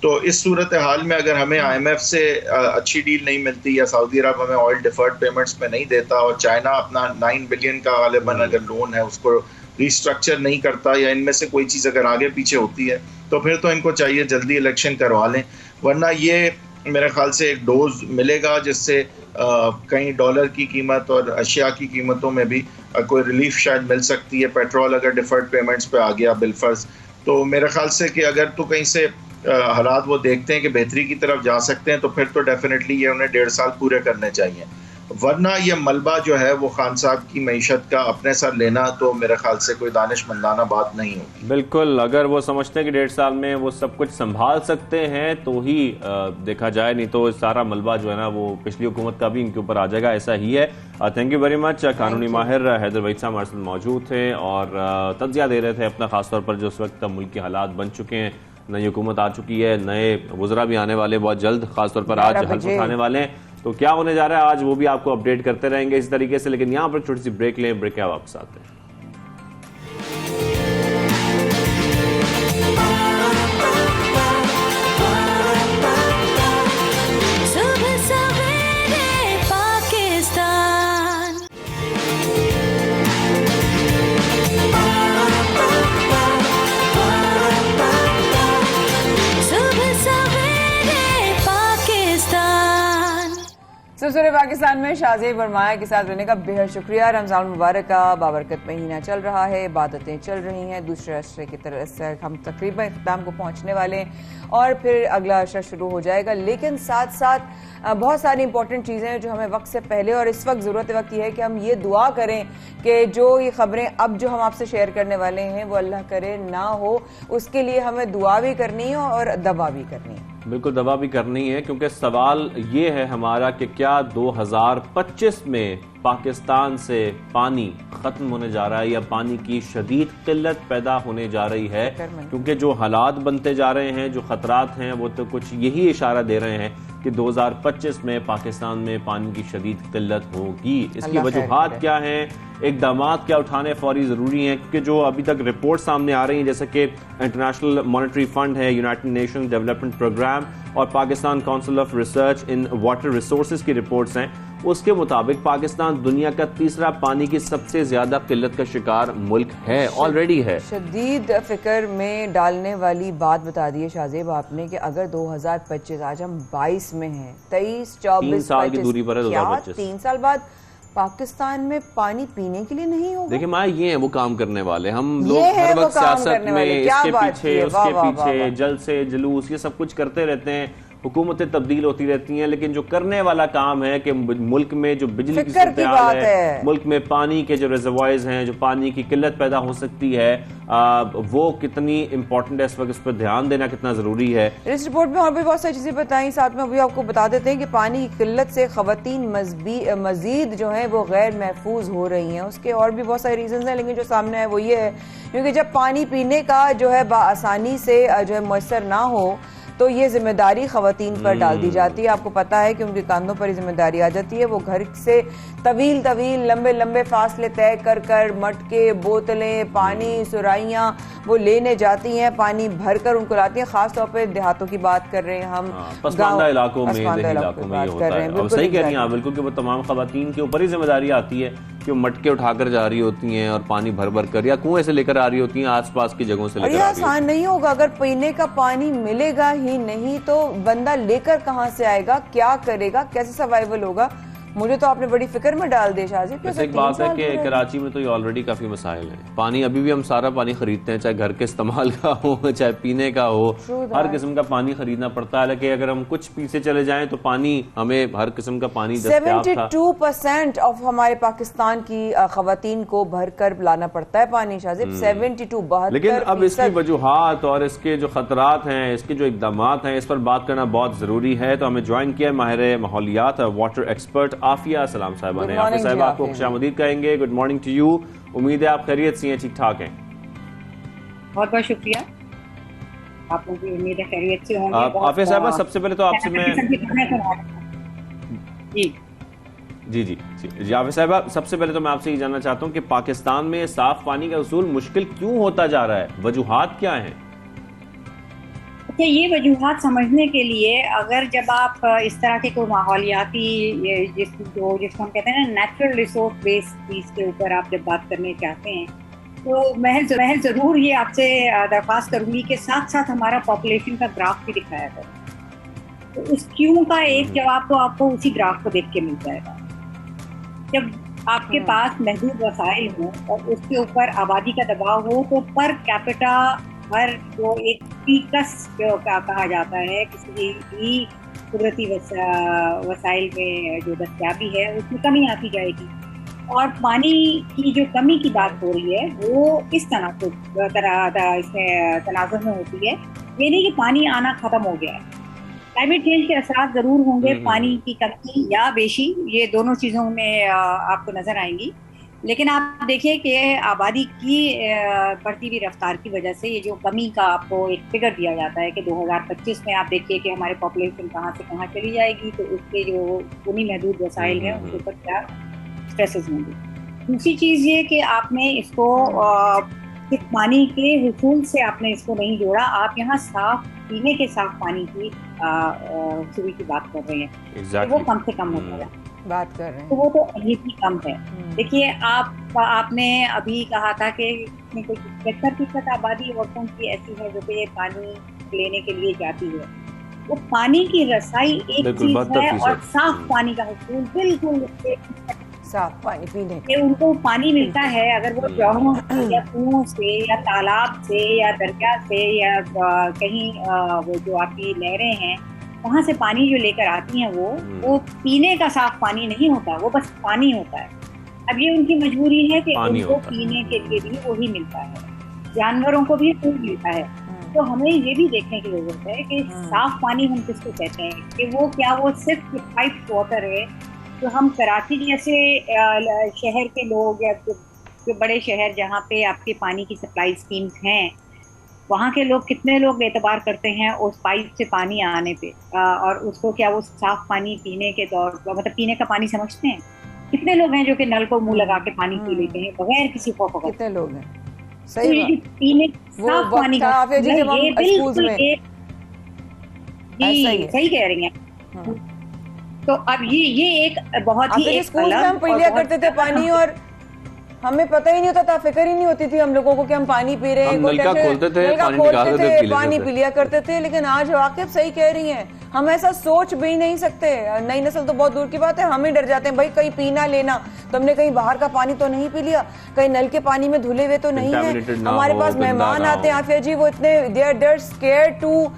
S3: तो इस सूरत हाल में अगर हमें IMF से अच्छी डील नहीं मिलती या सऊदी अरब हमें ऑयल डिफर्ड पेमेंट्स में नहीं देता और चाइना अपना 9 बिलियन का गालिबन अगर लोन है उसको रिस्ट्रक्चर नहीं करता या इनमें से कोई चीज़ अगर आगे पीछे होती है तो फिर तो इनको चाहिए जल्दी इलेक्शन करवा लें, वरना ये मेरे ख्याल से एक डोज मिलेगा जिससे कहीं डॉलर की कीमत और अशिया की कीमतों में भी कोई रिलीफ शायद मिल सकती है। पेट्रोल अगर डिफर्ड पेमेंट्स पे आ गया बिलफर्ज, तो मेरे ख्याल से कि अगर तो कहीं से हालात वो देखते हैं कि बेहतरी की तरफ जा सकते हैं तो फिर तो डेफिनेटली ये उन्हें 1.5 साल पूरे करने चाहिए, वरना ये मलबा जो है वो खान साहब की मईशत का अपने सर लेना तो मेरे ख्याल से कोई दानिशमंदाना बात नहीं होगी।
S2: बिल्कुल, अगर वो समझते हैं कि 1.5 साल में वो सब कुछ संभाल सकते हैं तो ही देखा जाए, नहीं तो सारा मलबा जो है ना वो पिछली हुकूमत का भी इनके ऊपर आ जाएगा, ऐसा ही है। Thank you very much. कानूनी माहिर हैदर वहीद साहब हमारे साथ मौजूद थे और तज्जिया दे रहे थे अपना, खासतौर पर जो उस वक्त मुल्क के हालात बन चुके हैं, नई हुकूमत आ चुकी है, नए वज़रा भी आने वाले बहुत जल्द, खासतौर पर आज हल्फ उठाने वाले हैं, तो क्या होने जा रहा है आज वो भी आपको अपडेट करते रहेंगे इस तरीके से। लेकिन यहाँ पर छोटी सी ब्रेक लें, ब्रेक के वापस आते हैं।
S1: सिलसिले पाकिस्तान में शाज़ेब बरमाया के साथ रहने का बेहद शुक्रिया। रमजान मुबारक का बाबरकत महीना चल रहा है, इबादतें चल रही हैं, दूसरे अशरे की तरफ से हम तकरीबन इख्तिताम को पहुंचने वाले हैं और फिर अगला अशरा शुरू हो जाएगा। लेकिन साथ साथ बहुत सारी इंपॉर्टेंट चीज़ें हैं जो हमें वक्त से पहले और इस वक्त ज़रूरत वक्त यह है कि हम ये दुआ करें कि जो ये खबरें अब जो हम आपसे शेयर करने वाले हैं वो अल्लाह करे ना हो, उसके लिए हमें दुआ भी करनी है और दवा भी करनी है।
S2: बिल्कुल दवा भी करनी है, क्योंकि सवाल ये है हमारा कि क्या 2025 में पाकिस्तान से पानी खत्म होने जा रहा है या पानी की शदीद किल्लत पैदा होने जा रही है, क्योंकि जो हालात बनते जा रहे हैं, जो खतरात हैं वो तो कुछ यही इशारा दे रहे हैं कि 2025 में पाकिस्तान में पानी की शदीद किल्लत होगी। इसकी वजूहात क्या हैं, इक़दामात क्या उठाने फौरी ज़रूरी हैं, क्योंकि जो अभी तक रिपोर्ट सामने आ रही हैं जैसे कि इंटरनेशनल मॉनेटरी फंड है, यूनाइटेड नेशन डेवलपमेंट प्रोग्राम और Pakistan council of research in water resources की रिपोर्ट्स हैं, उसके मुताबिक पाकिस्तान दुनिया का तीसरा पानी की सबसे ज्यादा किल्लत का शिकार मुल्क है, ऑलरेडी है।
S1: शदीद फिक्र में डालने वाली बात बता दी है शाहजेब आपने कि अगर 2025, आज हम 22 में हैं, 23, 24,
S2: 3 साल की दूरी पर है 2025,
S1: 3 साल बाद पाकिस्तान में पानी पीने के लिए नहीं होगा।
S2: देखिए माँ, ये है वो काम करने वाले, हम लोग हर वक्त सियासत में इसके पीछे उसके पीछे जल से जुलूस ये सब कुछ करते रहते हैं, हुकूमतें तब्दील होती रहती हैं, लेकिन जो करने वाला काम है कि मुल्क में जो बिजली की सूरत हाल है, मुल्क में पानी के जो रिजर्वायर्स हैं, जो पानी की किल्लत पैदा हो सकती है, वो कितनी इंपॉर्टेंट है इस वक्त, इस पर ध्यान देना कितना जरूरी है।
S1: इस रिपोर्ट में और भी बहुत सारी चीजें बताई, साथ में अभी आपको बता देते हैं कि पानी की किल्लत से खवातीन मजीद जो है वो गैर महफूज हो रही हैं। उसके और भी बहुत सारे रीजन हैं, लेकिन जो सामने है वो ये है क्योंकि जब पानी पीने का जो है आसानी से जो है मुयसर ना हो तो ये जिम्मेदारी खवातीन पर डाल दी जाती है। आपको पता है कि उनके कंधों पर जिम्मेदारी आ जाती है, वो घर से तवील लंबे लंबे फासले तय कर कर मटके, बोतलें, पानी, सुराइयाँ वो लेने जाती हैं, पानी भरकर उनको लाती हैं। खासतौर पर देहातों की बात कर रहे हैं हम,
S2: पसमानदा इलाकों में, देहाती इलाकों में ये होता है। और सही कह रही हैं बिल्कुल कि वो तमाम खवातीन के ऊपर ही जिम्मेदारी आती है कि वो मटके उठाकर जा रही होती हैं और पानी भर भर कर या कुएं से लेकर आ रही होती हैं, आसपास की जगहों से लेकर आ रही होती हैं।
S1: आसान नहीं होगा, अगर पीने का पानी मिलेगा ही नहीं तो बंदा लेकर कहां से आएगा, क्या करेगा, कैसे सर्वाइवल होगा। मुझे तो आपने बड़ी फिक्र में डाल दिया शाहजेब।
S2: वैसे एक बात है कि कराची में तो ये ऑलरेडी काफी मसाइल हैं, पानी अभी भी हम सारा पानी खरीदते हैं, चाहे घर के इस्तेमाल का हो चाहे पीने का हो, हर किस्म का पानी खरीदना पड़ता है। लेकिन अगर हम कुछ पीछे चले जाएं तो पानी, हमें हर किस्म का पानी
S1: 72% ऑफ हमारे पाकिस्तान की खवातीन को भर कर लाना पड़ता है पानी शाहजेब, 72।
S2: लेकिन अब इसकी वजूहात और इसके जो खतरात हैं, इसके जो इकदामात हैं, इस पर बात करना बहुत जरूरी है। तो हमें ज्वाइन किया माहिर माहौलियात वाटर एक्सपर्ट आफिया सलाम साहिबा ने। आफिया साहिबा आपको खुशामदीद कहेंगे, गुड मॉर्निंग टू यू। उम्मीद है आप खैरियत से हैं, ठीक ठाक हैं।
S4: बहुत बहुत शुक्रिया, आपको भी उम्मीद है खैरियत से होंगे।
S2: आफिया साहिबा, सबसे पहले तो आपसे मैं जी आफिया साहिबा, सबसे पहले तो मैं आपसे ये जानना चाहता हूँ कि पाकिस्तान में साफ पानी का उसूल मुश्किल क्यों होता जा रहा है, वजूहात क्या है?
S4: कि ये वजूहात समझने के लिए अगर जब आप इस तरह के कोई माहौलियाती जिसको हम कहते हैं ना नेचुरल रिसोर्स बेस्ड चीज़ के ऊपर आप जब बात करने चाहते हैं, तो मैं ज़रूर ये आपसे दरख्वास्त करूँगी कि साथ साथ हमारा पॉपुलेशन का ग्राफ भी दिखाया जाए। तो इस क्यों का एक जवाब तो आपको उसी ग्राफ को देख के मिल जाएगा। जब आपके पास महदूद वसाइल हो और उसके ऊपर आबादी का दबाव हो, तो पर कैपिटा हर जो एक पीकस जो कहा जाता है किसी भी कुदरती वसाइल में जो दस्तयाबी है उसमें कमी आती जाएगी। और पानी की जो कमी की बात हो रही है वो इस इसमें तनाज़ुर में होती है। ये नहीं कि पानी आना ख़त्म हो गया है। क्लाइमेट चेंज के असरात ज़रूर होंगे, पानी की कमी या बेशी, ये दोनों चीज़ों में आपको नज़र आएंगी। लेकिन आप देखिए कि आबादी की बढ़ती हुई रफ्तार की वजह से ये जो कमी का आपको एक फिगर दिया जाता है कि 2025 में आप देखिए कि हमारे पॉपुलेशन कहाँ से कहाँ चली जाएगी, तो उसके जो उन्हीं महदूद वसाइल हैं उनके ऊपर क्या स्ट्रेसेस होंगे। दूसरी चीज़ ये कि आपने इसको सिर्फ पानी के हुसूल से आपने इसको नहीं जोड़ा, आप यहाँ साफ पीने के साफ पानी की सुविधा की बात कर रहे हैं। तो वो कम से कम हो जाएगा
S1: बात कर रहे हैं,
S4: तो वो तो अभी भी कम है। देखिए आपने अभी कहा था कि कोई 75% आबादी औरतों की ऐसी है जो कि ये पानी लेने के लिए जाती है। वो पानी की रसाई एक चीज है और साफ पानी का हुसूल बिल्कुल
S1: साफ पानी पीने
S4: के उनको पानी मिलता है, अगर वो जौहरों या कुओं से या तालाब से या दरिया से या कहीं वो जो आपकी नहरें हैं वहाँ से पानी जो लेकर आती हैं वो पीने का साफ पानी नहीं होता, वो बस पानी होता है। अब ये उनकी मजबूरी है कि उनको पीने के लिए भी वही मिलता है, जानवरों को भी फूड मिलता है। तो हमें ये भी देखने की जरूरत है कि साफ पानी हम किसको कहते हैं, कि वो क्या वो सिर्फ पाइप वाटर है जो हम कराची जैसे शहर के लोग या जो बड़े शहर जहाँ पे आपके पानी की सप्लाई स्कीम्स हैं, वहाँ के लोग कितने लोग एतबार करते हैं उस पाइप से पानी आने पे, और उसको क्या वो साफ पानी पीने के तौर पर मतलब पीने का पानी समझते हैं? कितने लोग हैं जो कि नल को मुंह लगा के पानी पी लेते हैं बगैर किसी खौफ?
S1: कितने लोग हैं? सही
S4: बात। पीने साफ पानी का ये बिल्कुल सही कह रही हैं। तो अब ये एक बहुत ही
S1: स्कूल में हम पी लिया करते थे पानी और हमें पता ही नहीं होता था, फिक्र ही नहीं होती थी हम लोगों को कि हम पानी पी रहे हैं।
S2: नलका खोलते थे,
S1: पानी पी लिया करते थे। लेकिन आज वाकई सही कह रही हैं, हम ऐसा सोच भी नहीं सकते। नई नस्ल तो बहुत दूर की बात है, हम ही डर जाते हैं भाई कहीं पीना लेना तो हमने कहीं बाहर का पानी तो नहीं पी लिया, कहीं नल के पानी में धुले हुए तो नहीं है। हमारे पास मेहमान आते हैं आफिया जी, वो इतने there scared to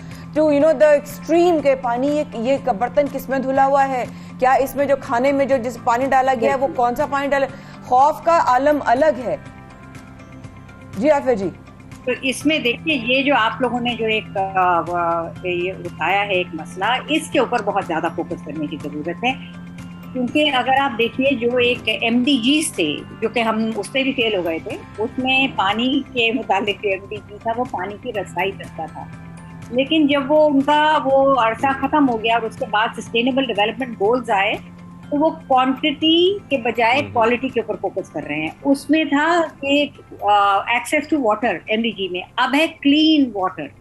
S1: you know the extreme के पानी ये बर्तन किसमें धुला हुआ है, क्या इसमें जो खाने में जो जिस पानी डाला गया है वो कौन सा पानी डाला, खौफ का आलम अलग है। जी आफिया जी,
S4: तो इसमें देखिए ये जो आप लोगों ने जो एक ये उठाया है एक मसला, इसके ऊपर बहुत ज्यादा फोकस करने की जरूरत है। क्योंकि अगर आप देखिए जो एक MDGs थे जो कि हम उससे भी फेल हो गए थे, उसमें पानी के मुताबिक जो MDG था वो पानी की रसाई करता था। लेकिन जब वो उनका वो अरसा खत्म हो गया और उसके बाद सस्टेनेबल डेवलपमेंट गोल्स आए, तो वो क्वांटिटी के बजाय क्वालिटी के ऊपर फोकस कर रहे हैं। उसमें था कि एक्सेस टू वाटर MDG में, अब है क्लीन वाटर,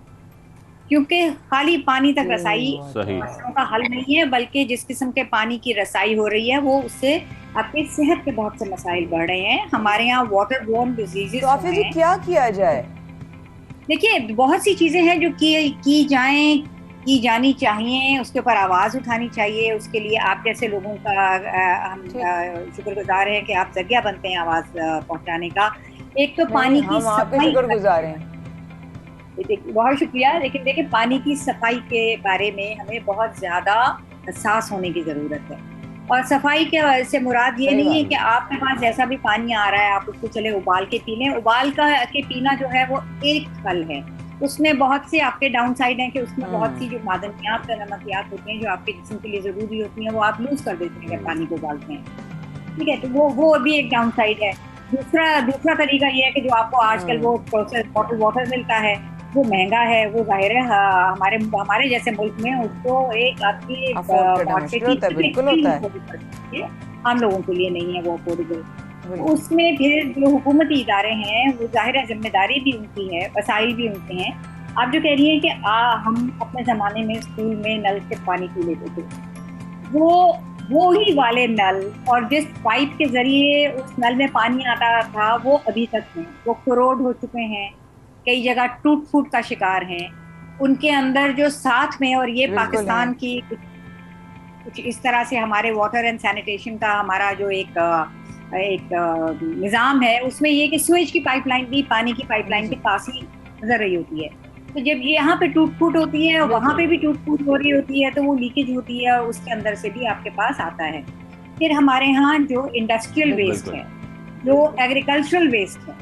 S4: क्योंकि खाली पानी तक रसाई मसलों का हल नहीं है, बल्कि जिस किस्म के पानी की रसाई हो रही है वो उससे आपकी सेहत के बहुत से मसाइल बढ़ रहे हैं। हमारे यहाँ वाटर बोर्न डिजीजेस।
S1: तो फिर क्या किया जाए?
S4: देखिए बहुत सी चीजें हैं जो की जानी चाहिए, उसके ऊपर आवाज उठानी चाहिए। उसके लिए आप जैसे लोगों का हम शुक्रगुजार हैं कि आप जरिया बनते हैं आवाज पहुंचाने का। एक तो पानी की सफाई,
S1: शुक्रगुजार हैं,
S4: बहुत शुक्रिया। लेकिन देखिए पानी की सफाई के बारे में हमें बहुत ज्यादा हसास होने की जरूरत है। और सफाई के से मुराद ये नहीं है कि आपके पास जैसा भी पानी आ रहा है आप उसको चले उबाल के पी लें। उबाल के पीना जो है वो एक हल है, उसमें बहुत से आपके डाउन साइड हैं कि उसमें बहुत सी जो मादनियात नमकियात होती हैं जो आपके जिस्म के लिए जरूरी होती हैं वो आप लूज कर देते हैं अगर पानी को उबालते हैं, ठीक है। तो वो भी एक डाउन साइड है। दूसरा तरीका ये है कि जो आपको आजकल वो प्रोसेस बॉटल वाटर मिलता है वो महंगा है, वो जाहिर है हमारे जैसे मुल्क में उसको एक आपकी
S1: बिल्कुल होता है,
S4: आम लोगों के लिए नहीं है वो अफोर्डेबल। उसमें फिर जो हुकूमती इदारे हैं वो जाहिर है जिम्मेदारी भी उनकी है, वसाइल भी उनके हैं आप जो कह रही हैं कि हम अपने ज़माने में स्कूल में नल से पानी पी लेते थे, वो ही वाले नल और जिस पाइप के जरिए उस नल में पानी आता था वो अभी तक हैं, वो करोड़ हो चुके हैं, कई जगह टूट फूट का शिकार हैं। उनके अंदर जो साथ में, और ये पाकिस्तान की कुछ इस तरह से हमारे वाटर एंड सैनिटेशन का हमारा जो एक निज़ाम है, उसमें ये कि स्वेज की पाइपलाइन भी पानी की पाइपलाइन के पास ही नजर रही होती है। तो जब ये यहाँ पे टूट फूट होती है और वहाँ पे भी टूट फूट हो रही होती है, तो वो लीकेज होती है और उसके अंदर से भी आपके पास आता है। फिर हमारे यहाँ जो इंडस्ट्रियल वेस्ट है, जो एग्रीकल्चरल वेस्ट है,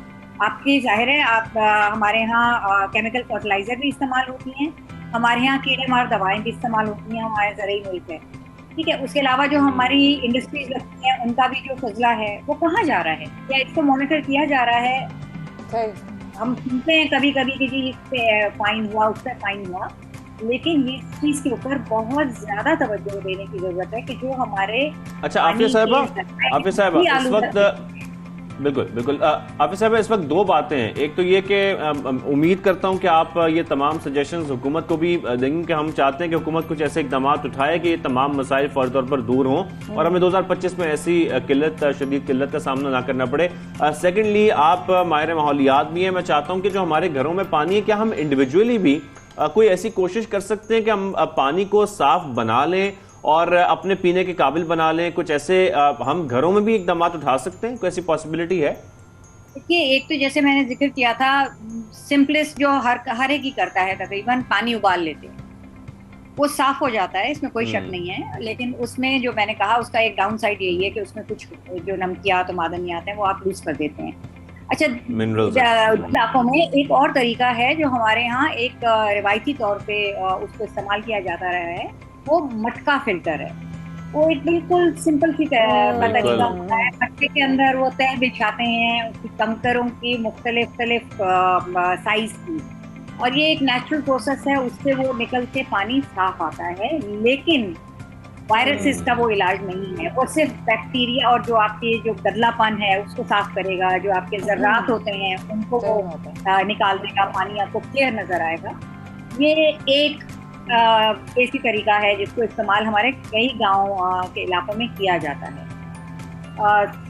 S4: आपकी जाहिर है आप हमारे यहाँ केमिकल फर्टिलाइजर भी इस्तेमाल होती हैं, हमारे यहाँ कीड़े मार दवाएं भी इस्तेमाल होती हैं, हमारे ज़रूरी मुल्क है, ठीक है। उसके अलावा जो हमारी इंडस्ट्रीज लगती हैं उनका भी जो फजला है वो कहाँ जा रहा है, या इसको मॉनिटर किया जा रहा है? हम सुनते हैं कभी कभी कि जी इस पे फाइन हुआ, उस पर फाइन हुआ, लेकिन ये चीज के ऊपर बहुत ज्यादा तवज्जो देने की जरूरत है कि जो हमारे
S2: अच्छा आफिया साहिबा इस वक्त बिल्कुल आफिया साहिबा इस वक्त दो बातें हैं। एक तो ये कि उम्मीद करता हूं कि आप ये तमाम सजेशंस हुकूमत को भी देंगे कि हम चाहते हैं कि हुकूमत कुछ ऐसे इकदाम उठाए कि ये तमाम मसाइल फौरी तौर पर दूर हों और हमें 2025 में ऐसी शदीद किल्लत का सामना ना करना पड़े। सेकेंडली आप माहिर माहौलियात भी हैं, मैं चाहता हूँ कि जो हमारे घरों में पानी है, क्या हम इंडिविजुअली भी कोई ऐसी कोशिश कर सकते हैं कि हम पानी को साफ बना लें और अपने पीने के काबिल बना लें? कुछ ऐसे हम घरों में भी इकदाम उठा सकते हैं, कोई ऐसी पॉसिबिलिटी है?
S4: देखिए, एक तो जैसे मैंने जिक्र किया था, सिंपलेस्ट जो हर एक ही करता है, तकरीबन पानी उबाल लेते हैं, वो साफ हो जाता है, इसमें कोई शक नहीं है। लेकिन उसमें जो मैंने कहा उसका एक डाउन साइड यही है कि उसमें कुछ जो नमकियात और मादनियात हैं वो आप लूज कर देते हैं। अच्छा, इलाकों में एक और तरीका है जो हमारे यहाँ एक रिवायती तौर पे उसको इस्तेमाल किया जाता रहा है, वो मटका फिल्टर है। वो एक बिल्कुल सिंपल सी तरीका होता है। मटके के अंदर वो तह बिछाते हैं उसकी कंकरों की मुख्तलिफ साइज की, और ये एक नेचुरल प्रोसेस है, उससे वो निकल के पानी साफ आता है। लेकिन वायरसेस का वो इलाज नहीं है, वो सिर्फ बैक्टीरिया और जो आपके जो गदलापन है उसको साफ करेगा, जो आपके जर्रात होते हैं उनको वो निकाल देगा, पानी आपको क्लियर नजर आएगा। ये एक ऐसी तरीका है जिसको इस्तेमाल हमारे कई गाँव के इलाकों में किया जाता है।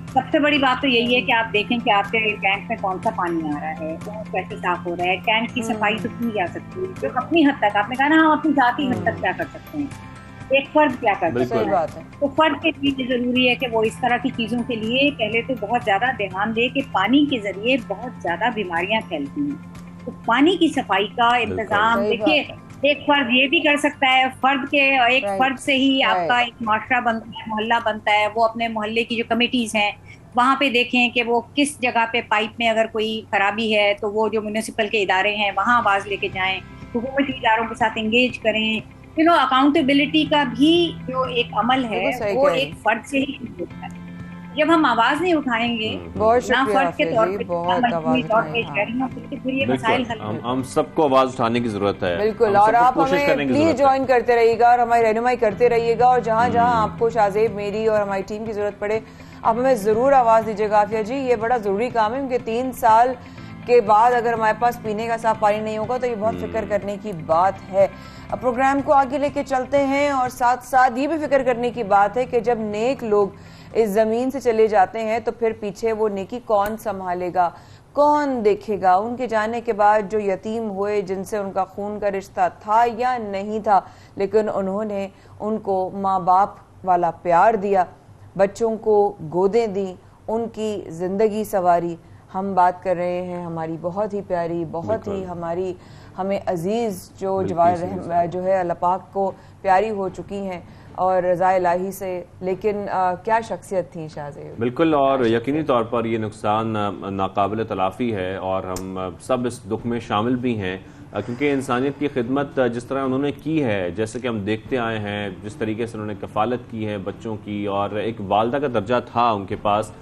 S4: सबसे बड़ी बात तो यही है कि आप देखें कि आपके टैंक में कौन सा पानी आ रहा है, वो कैसे साफ हो रहा है। टैंक की सफाई तो की जा सकती है, जो अपनी हद तक, आपने कहा ना हम अपनी जाती हद तक क्या कर सकते हैं, एक फर्द क्या कर सकता है, तो फर्द के लिए जरूरी है कि वो इस तरह की चीजों के लिए पहले तो बहुत ज्यादा ध्यान दे कि पानी के जरिए बहुत ज्यादा बीमारियां फैलती हैं, तो पानी की सफाई का इंतजाम देखिए एक फर्द ये भी कर सकता है। एक फर्द से ही आपका एक माशरा बनता है, मोहल्ला बनता है। वो अपने मोहल्ले की जो कमेटीज हैं वहाँ पे देखें कि वो किस जगह पे पाइप में अगर कोई खराबी है तो वो जो म्यूनिसिपल के इदारे हैं वहाँ आवाज लेके जाएं, हुकूमती इदारों के साथ एंगेज करें। अकाउंटेबिलिटी का भी जो एक अमल है वो एक फर्द से ही होता है। जब हम आवाज नहीं उठाएंगे ना फर्द के तौर पे, फिर ये मसाइल हल
S2: हम सबको आवाज उठाने की जरूरत है।
S1: बिल्कुल, और आप हमें प्लीज ज्वाइन करते रहिएगा और हमारी रहनुमाई करते रहिएगा, और जहाँ जहाँ आपको शाहजेब, मेरी और हमारी टीम की जरूरत पड़े आप हमें जरूर आवाज दीजिएगा। आफिया जी, ये बड़ा जरूरी काम है, क्योंकि 3 साल के बाद अगर हमारे पास पीने का साफ पानी नहीं होगा तो ये बहुत फिक्र करने की बात है। अब प्रोग्राम को आगे लेके चलते हैं, और साथ साथ ये भी फिक्र करने की बात है कि जब नेक लोग इस जमीन से चले जाते हैं तो फिर पीछे वो नेकी कौन संभालेगा, कौन देखेगा? उनके जाने के बाद जो यतीम हुए, जिनसे उनका खून का रिश्ता था या नहीं था, लेकिन उन्होंने उनको माँ बाप वाला प्यार दिया, बच्चों को गोदें दी, उनकी जिंदगी सवारी। हम बात कर रहे हैं हमारी बहुत ही प्यारी, बहुत ही हमें अजीज जो जो है अल्लाह पाक को प्यारी हो चुकी हैं और रज़ा इलाही से, लेकिन क्या शख्सियत थी शाहजेब।
S2: बिल्कुल, और यकीनी तौर पर ये नुकसान नाकाबिल तलाफ़ी है और हम सब इस दुख में शामिल भी हैं, क्योंकि इंसानियत की खिदमत जिस तरह उन्होंने की है, जैसे कि हम देखते आए हैं, जिस तरीके से उन्होंने कफ़ालत की है बच्चों की, और एक वालदा का दर्जा था उनके पास।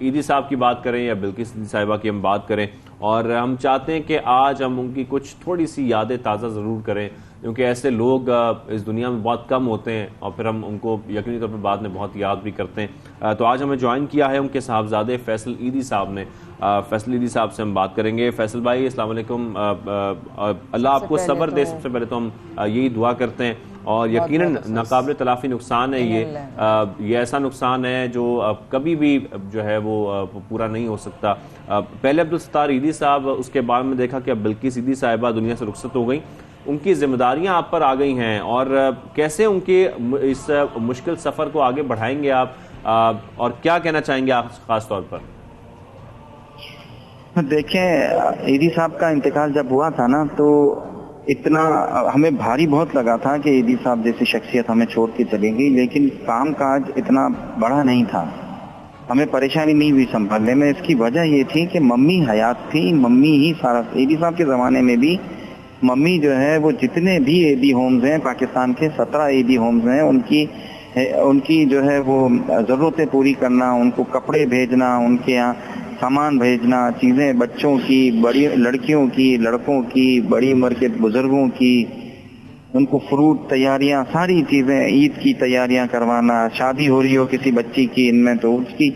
S2: ईदी साहब की बात करें या बिल्किस साहिबा की हम बात करें, और हम चाहते हैं कि आज हम उनकी कुछ थोड़ी सी यादें ताज़ा ज़रूर करें, क्योंकि ऐसे लोग इस दुनिया में बहुत कम होते हैं और फिर हम उनको यकीनी तौर पर बाद में बहुत याद भी करते हैं। तो आज हमें ज्वाइन किया है उनके साहबजादे फैसल ईदी साहब ने। फैसल ईदी साहब से हम बात करेंगे। फैसल भाई अस्सलाम वालेकुम। अल्लाह आपको सब्र दे, सबसे पहले तो हम यही दुआ करते हैं। और यकीनन नाकाबिल तलाफी नुकसान है ये ऐसा नुकसान है जो कभी भी जो है वो पूरा नहीं हो सकता। पहले अब्दुल सत्तार ईदी साहब, उसके बाद में देखा कि अब बिल्किस ईदी साहिबा दुनिया से रुखसत हो गई, उनकी जिम्मेदारियां आप पर आ गई हैं और कैसे उनके इस मुश्किल सफर को आगे बढ़ाएंगे आप, और क्या कहना चाहेंगे आप खास तौर पर?
S5: देखें, ईदी साहब का इंतकाल जब हुआ था ना तो इतना हमें भारी बहुत लगा था कि ईदी साहब जैसी शख्सियत हमें छोड़ के चलेंगी, लेकिन काम काज इतना बड़ा नहीं था, हमें परेशानी नहीं हुई संभालने में। इसकी वजह ये थी कि मम्मी हयात थी, मम्मी ही सारा। ईदी साहब के ज़माने में भी मम्मी जो है वो जितने भी ईदी होम्स हैं पाकिस्तान के 17 ईदी होम्स हैं, उनकी जो है वो ज़रूरतें पूरी करना, उनको कपड़े भेजना, उनके यहाँ सामान भेजना, चीज़ें बच्चों की, बड़ी लड़कियों की, लड़कों की, बड़ी उम्र के बुजुर्गों की, उनको फ्रूट तैयारियां, सारी चीज़ें, ईद की तैयारियां करवाना, शादी हो रही हो किसी बच्ची की इनमें तो उसकी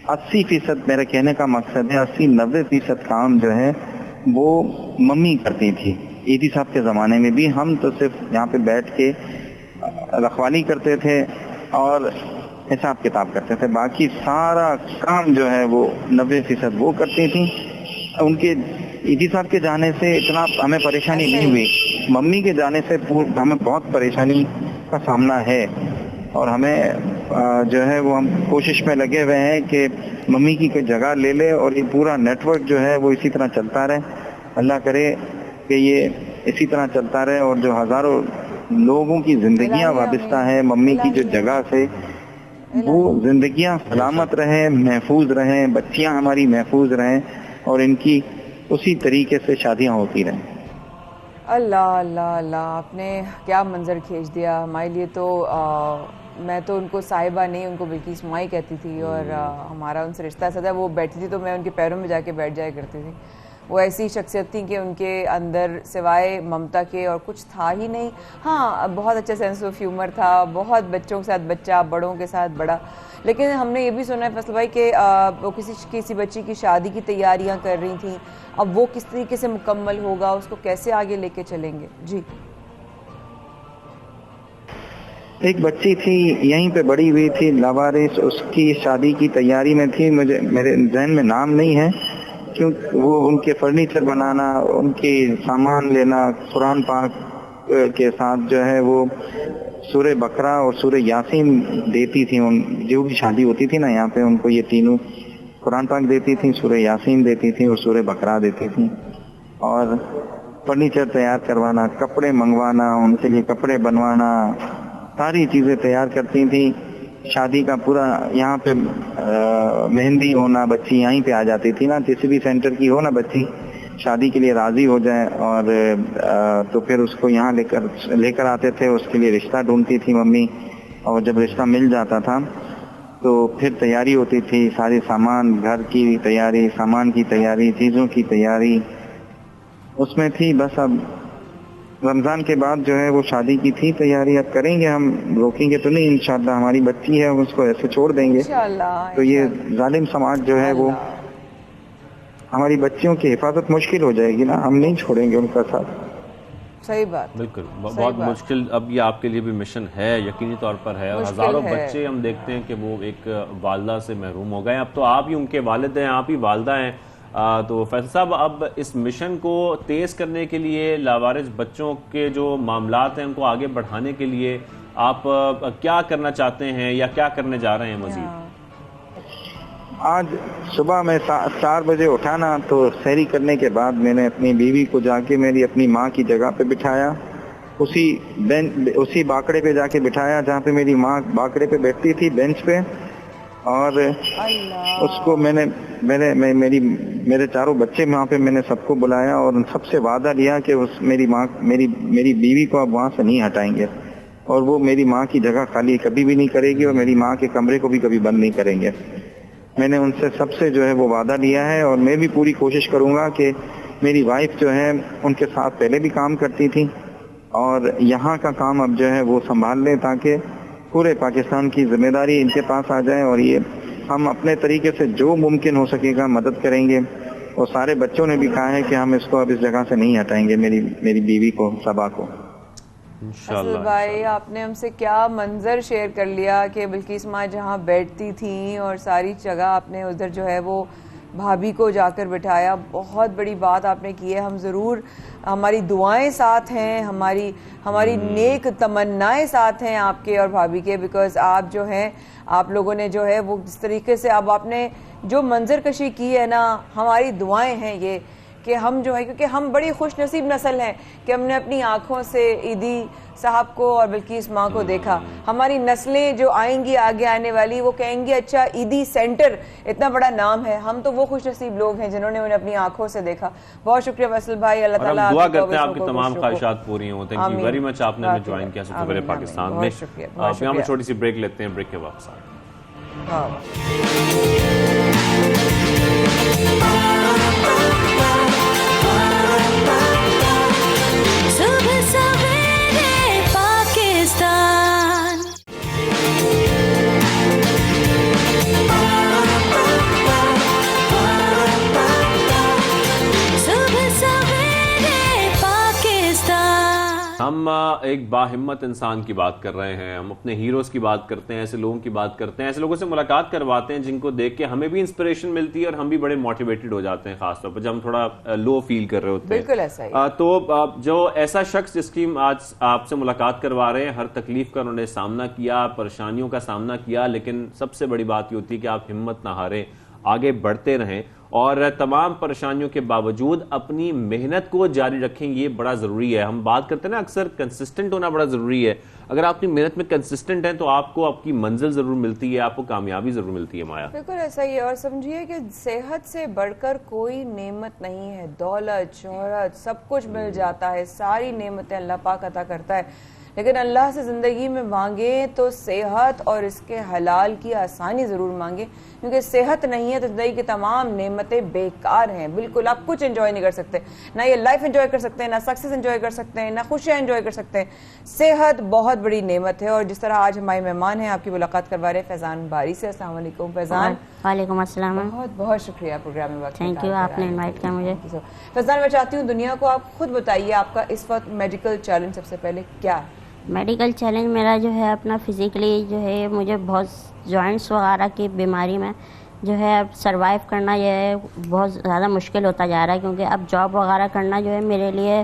S5: 80%, मेरे कहने का मकसद है 80-90% काम जो है वो मम्मी करती थी। ईदी साहब के ज़माने में भी हम तो सिर्फ यहाँ पे बैठ के रखवाली करते थे और हिसाब किताब करते थे, बाकी सारा काम जो है वो 90% वो करती थी। उनके ईदी साहब के जाने से इतना हमें परेशानी नहीं हुई, मम्मी के जाने से हमें बहुत परेशानी का सामना है और हमें जो है वो हम कोशिश में लगे हुए हैं कि मम्मी की कोई जगह ले ले और ये पूरा नेटवर्क जो है वो इसी तरह चलता रहे। अल्लाह करे कि ये इसी तरह चलता रहे और जो हज़ारों लोगों की जिंदगियां वाबस्ता है मम्मी की जो जगह से, वो जिंदगियां सलामत रहें, महफूज रहें, बच्चियां हमारी महफूज रहें और इनकी उसी तरीके से शादियां होती रहें।
S1: अल्लाह अल्लाह अल्लाह, आपने क्या मंजर खींच दिया हमारे लिए। तो मैं तो उनको साहिबा नहीं, उनको बिल्किस माई कहती थी और हमारा उनसे रिश्ता ऐसा था, वो बैठती थी तो मैं उनके पैरों में जाके बैठ जाया करती थी। वो ऐसी शख्सियत थी कि उनके अंदर सिवाय ममता के और कुछ था ही नहीं। हाँ, बहुत अच्छा सेंस ऑफ ह्यूमर था, बहुत बच्चों के साथ बच्चा, बड़ों के साथ बड़ा। लेकिन हमने ये भी सुना है फैसल भाई कि वो किसी बच्ची की शादी की तैयारियां कर रही थी, अब वो किस तरीके से मुकम्मल होगा, उसको कैसे आगे लेके चलेंगे? जी,
S5: एक बच्ची थी यहीं पे बड़ी हुई थी, लावारिस, उसकी शादी की तैयारी में थी। मेरे जहन में नाम नहीं है, क्योंकि वो उनके फर्नीचर बनाना, उनके सामान लेना, कुरान पाक के साथ जो है वो सूरह बकरा और सूरह यासीन देती थी। जो भी शादी होती थी ना यहाँ पे, उनको ये तीनों कुरान पाक देती थी, सूरह यासीन देती थी और सूरह बकरा देती थी। और फर्नीचर तैयार करवाना, कपड़े मंगवाना, उनके लिए कपड़े बनवाना, सारी चीज़ें तैयार करती थी। शादी का पूरा यहाँ पे मेहंदी होना, बच्ची यहीं पे आ जाती थी ना, किसी भी सेंटर की हो ना बच्ची, शादी के लिए राजी हो जाए और तो फिर उसको यहाँ लेकर आते थे, उसके लिए रिश्ता ढूंढती थी मम्मी। और जब रिश्ता मिल जाता था तो फिर तैयारी होती थी, सारे सामान, घर की तैयारी, सामान की तैयारी, चीज़ों की तैयारी उसमें थी। बस अब रमज़ान के बाद जो है वो शादी की थी तैयारी, अब करेंगे, हम रोकेंगे तो नहीं इंशाअल्लाह। हमारी बच्ची है, उसको ऐसे छोड़ देंगे तो ये जालिम समाज जो है वो, हमारी बच्चियों की हिफाजत मुश्किल हो जाएगी ना, हम नहीं छोड़ेंगे उनका साथ।
S1: सही बात,
S2: बिल्कुल, बहुत मुश्किल अब ये आपके लिए भी मिशन है, यकीनी तौर पर है। और हज़ारों बच्चे हम देखते हैं कि वो एक वालदा से महरूम हो गए। अब तो आप ही उनके वालिद हैं, आप ही वालदा हैं। तो फैसल साहब, अब इस मिशन को तेज़ करने के लिए, लावारिस बच्चों के जो मामलात हैं उनको आगे बढ़ाने के लिए आप क्या करना चाहते हैं या क्या करने जा रहे हैं मज़ीद?
S5: आज सुबह में 4 बजे उठा ना, तो सैरी करने के बाद मैंने अपनी बीवी को जाके मेरी अपनी माँ की जगह पे बिठाया, उसी बाकड़े पे जाके बिठाया जहाँ पे मेरी माँ बाकड़े पे बैठती थी, बेंच पे। और उसको मेरे 4 बच्चे वहाँ पे मैंने सबको बुलाया और उन सबसे वादा लिया कि मेरी बीवी को अब वहाँ से नहीं हटाएंगे और वो मेरी माँ की जगह खाली कभी भी नहीं करेगी और मेरी माँ के कमरे को भी कभी बंद नहीं करेंगे। मैंने उनसे सबसे जो है वो वादा लिया है और मैं भी पूरी कोशिश करूँगा कि मेरी वाइफ जो है उनके साथ पहले भी काम करती थी और यहाँ का काम अब जो है वो संभाल लें, ताकि पूरे पाकिस्तान की जिम्मेदारी इनके पास आ जाए और ये हम अपने तरीके से जो मुमकिन हो सकेगा मदद करेंगे। और सारे बच्चों ने भी कहा है कि हम इसको अब इस जगह से नहीं हटाएंगे, मेरी बीवी को, सबा को।
S1: असल भाई, आपने हमसे क्या मंजर शेयर कर लिया कि बिल्किस माँ जहाँ बैठती थी और सारी जगह आपने उधर जो है वो भाभी को जाकर बिठाया। बहुत बड़ी बात आपने की है। हम ज़रूर, हमारी दुआएं साथ हैं, हमारी नेक तमन्नाएं साथ हैं आपके और भाभी के, बिकॉज आप जो हैं, आप लोगों ने जो है वो जिस तरीके से अब आपने जो मंजर कशी की है ना, हमारी दुआएं हैं ये कि हम जो है, क्योंकि हम बड़ी खुश नसीब नस्ल हैं कि हमने अपनी आंखों से ईदी साहब को और बिल्किस माँ को देखा। हमारी नस्लें जो आएंगी आगे आने वाली, वो कहेंगी अच्छा ईदी सेंटर इतना बड़ा नाम है। हम तो वो खुश नसीब लोग हैं जिन्होंने उन्हें अपनी आंखों से देखा। बहुत शुक्रिया फैसल भाई, अल्लाह ताला
S2: दुआ करते हैं आपकी तमाम ख्वाहिशात पूरी हों। थैंक यू वेरी मच, आपने हमें ज्वाइन किया सबसे पहले पाकिस्तान में। यहाँ पर छोटी सी ब्रेक लेते हैं, ब्रेक के वापस आते हम एक बाहिम्मत इंसान की बात कर रहे हैं, हम अपने हीरोज की बात करते हैं, ऐसे लोगों की बात करते हैं, ऐसे लोगों से मुलाकात करवाते हैं जिनको देख के हमें भी इंस्पिरेशन मिलती है और हम भी बड़े मोटिवेटेड हो जाते हैं, खासतौर पर जब हम थोड़ा लो फील कर रहे होते हैं।
S1: बिल्कुल ऐसा ही।
S2: तो जो ऐसा शख्स जिसकी आज आपसे मुलाकात करवा रहे हैं, हर तकलीफ का उन्होंने सामना किया, परेशानियों का सामना किया, लेकिन सबसे बड़ी बात ये होती है कि आप हिम्मत ना हारें, आगे बढ़ते रहें और तमाम परेशानियों के बावजूद अपनी मेहनत को जारी रखें। ये बड़ा ज़रूरी है। हम बात करते हैं ना अक्सर, कंसिस्टेंट होना बड़ा ज़रूरी है। अगर आप अपनी मेहनत में कंसिस्टेंट हैं तो आपको आपकी मंजिल ज़रूर मिलती है, आपको कामयाबी ज़रूर मिलती है। माया,
S1: बिल्कुल ऐसा ही है। और समझिए कि सेहत से बढ़कर कोई नेमत नहीं है। दौलत, शोहरत, सब कुछ मिल जाता है, सारी नेमतें अल्लाह पाक अता करता है, लेकिन अल्लाह से ज़िंदगी में मांगे तो सेहत और इसके हलाल की आसानी ज़रूर मांगे, क्योंकि सेहत नहीं है तो ज़िंदगी की तमाम नेमतें बेकार हैं। बिल्कुल आप कुछ एंजॉय नहीं कर सकते, ना ये लाइफ एंजॉय कर सकते हैं, ना सक्सेस एंजॉय कर सकते हैं, ना खुशियाँ एंजॉय कर सकते हैं। सेहत बहुत बड़ी नेमत है। और जिस तरह आज हमारे मेहमान हैं, आपकी मुलाकात करवा रहे हैं फैजान बारी से। अस्सलाम वालेकुम फैजान।
S6: वालेकुम अस्सलाम।
S1: बहुत बहुत शुक्रिया प्रोग्राम में वक्त
S6: थैंक यू, आपने इनवाइट किया मुझे।
S1: फैजान, मैं चाहती हूँ दुनिया को आप खुद बताइए, आपका इस वक्त मेडिकल चैलेंज सबसे पहले क्या है?
S6: मेडिकल चैलेंज मेरा जो है अपना फिज़िकली जो है, मुझे बहुत जॉइंट्स वगैरह की बीमारी में जो है अब सर्वाइव करना जो है बहुत ज़्यादा मुश्किल होता जा रहा है, क्योंकि अब जॉब वगैरह करना जो है मेरे लिए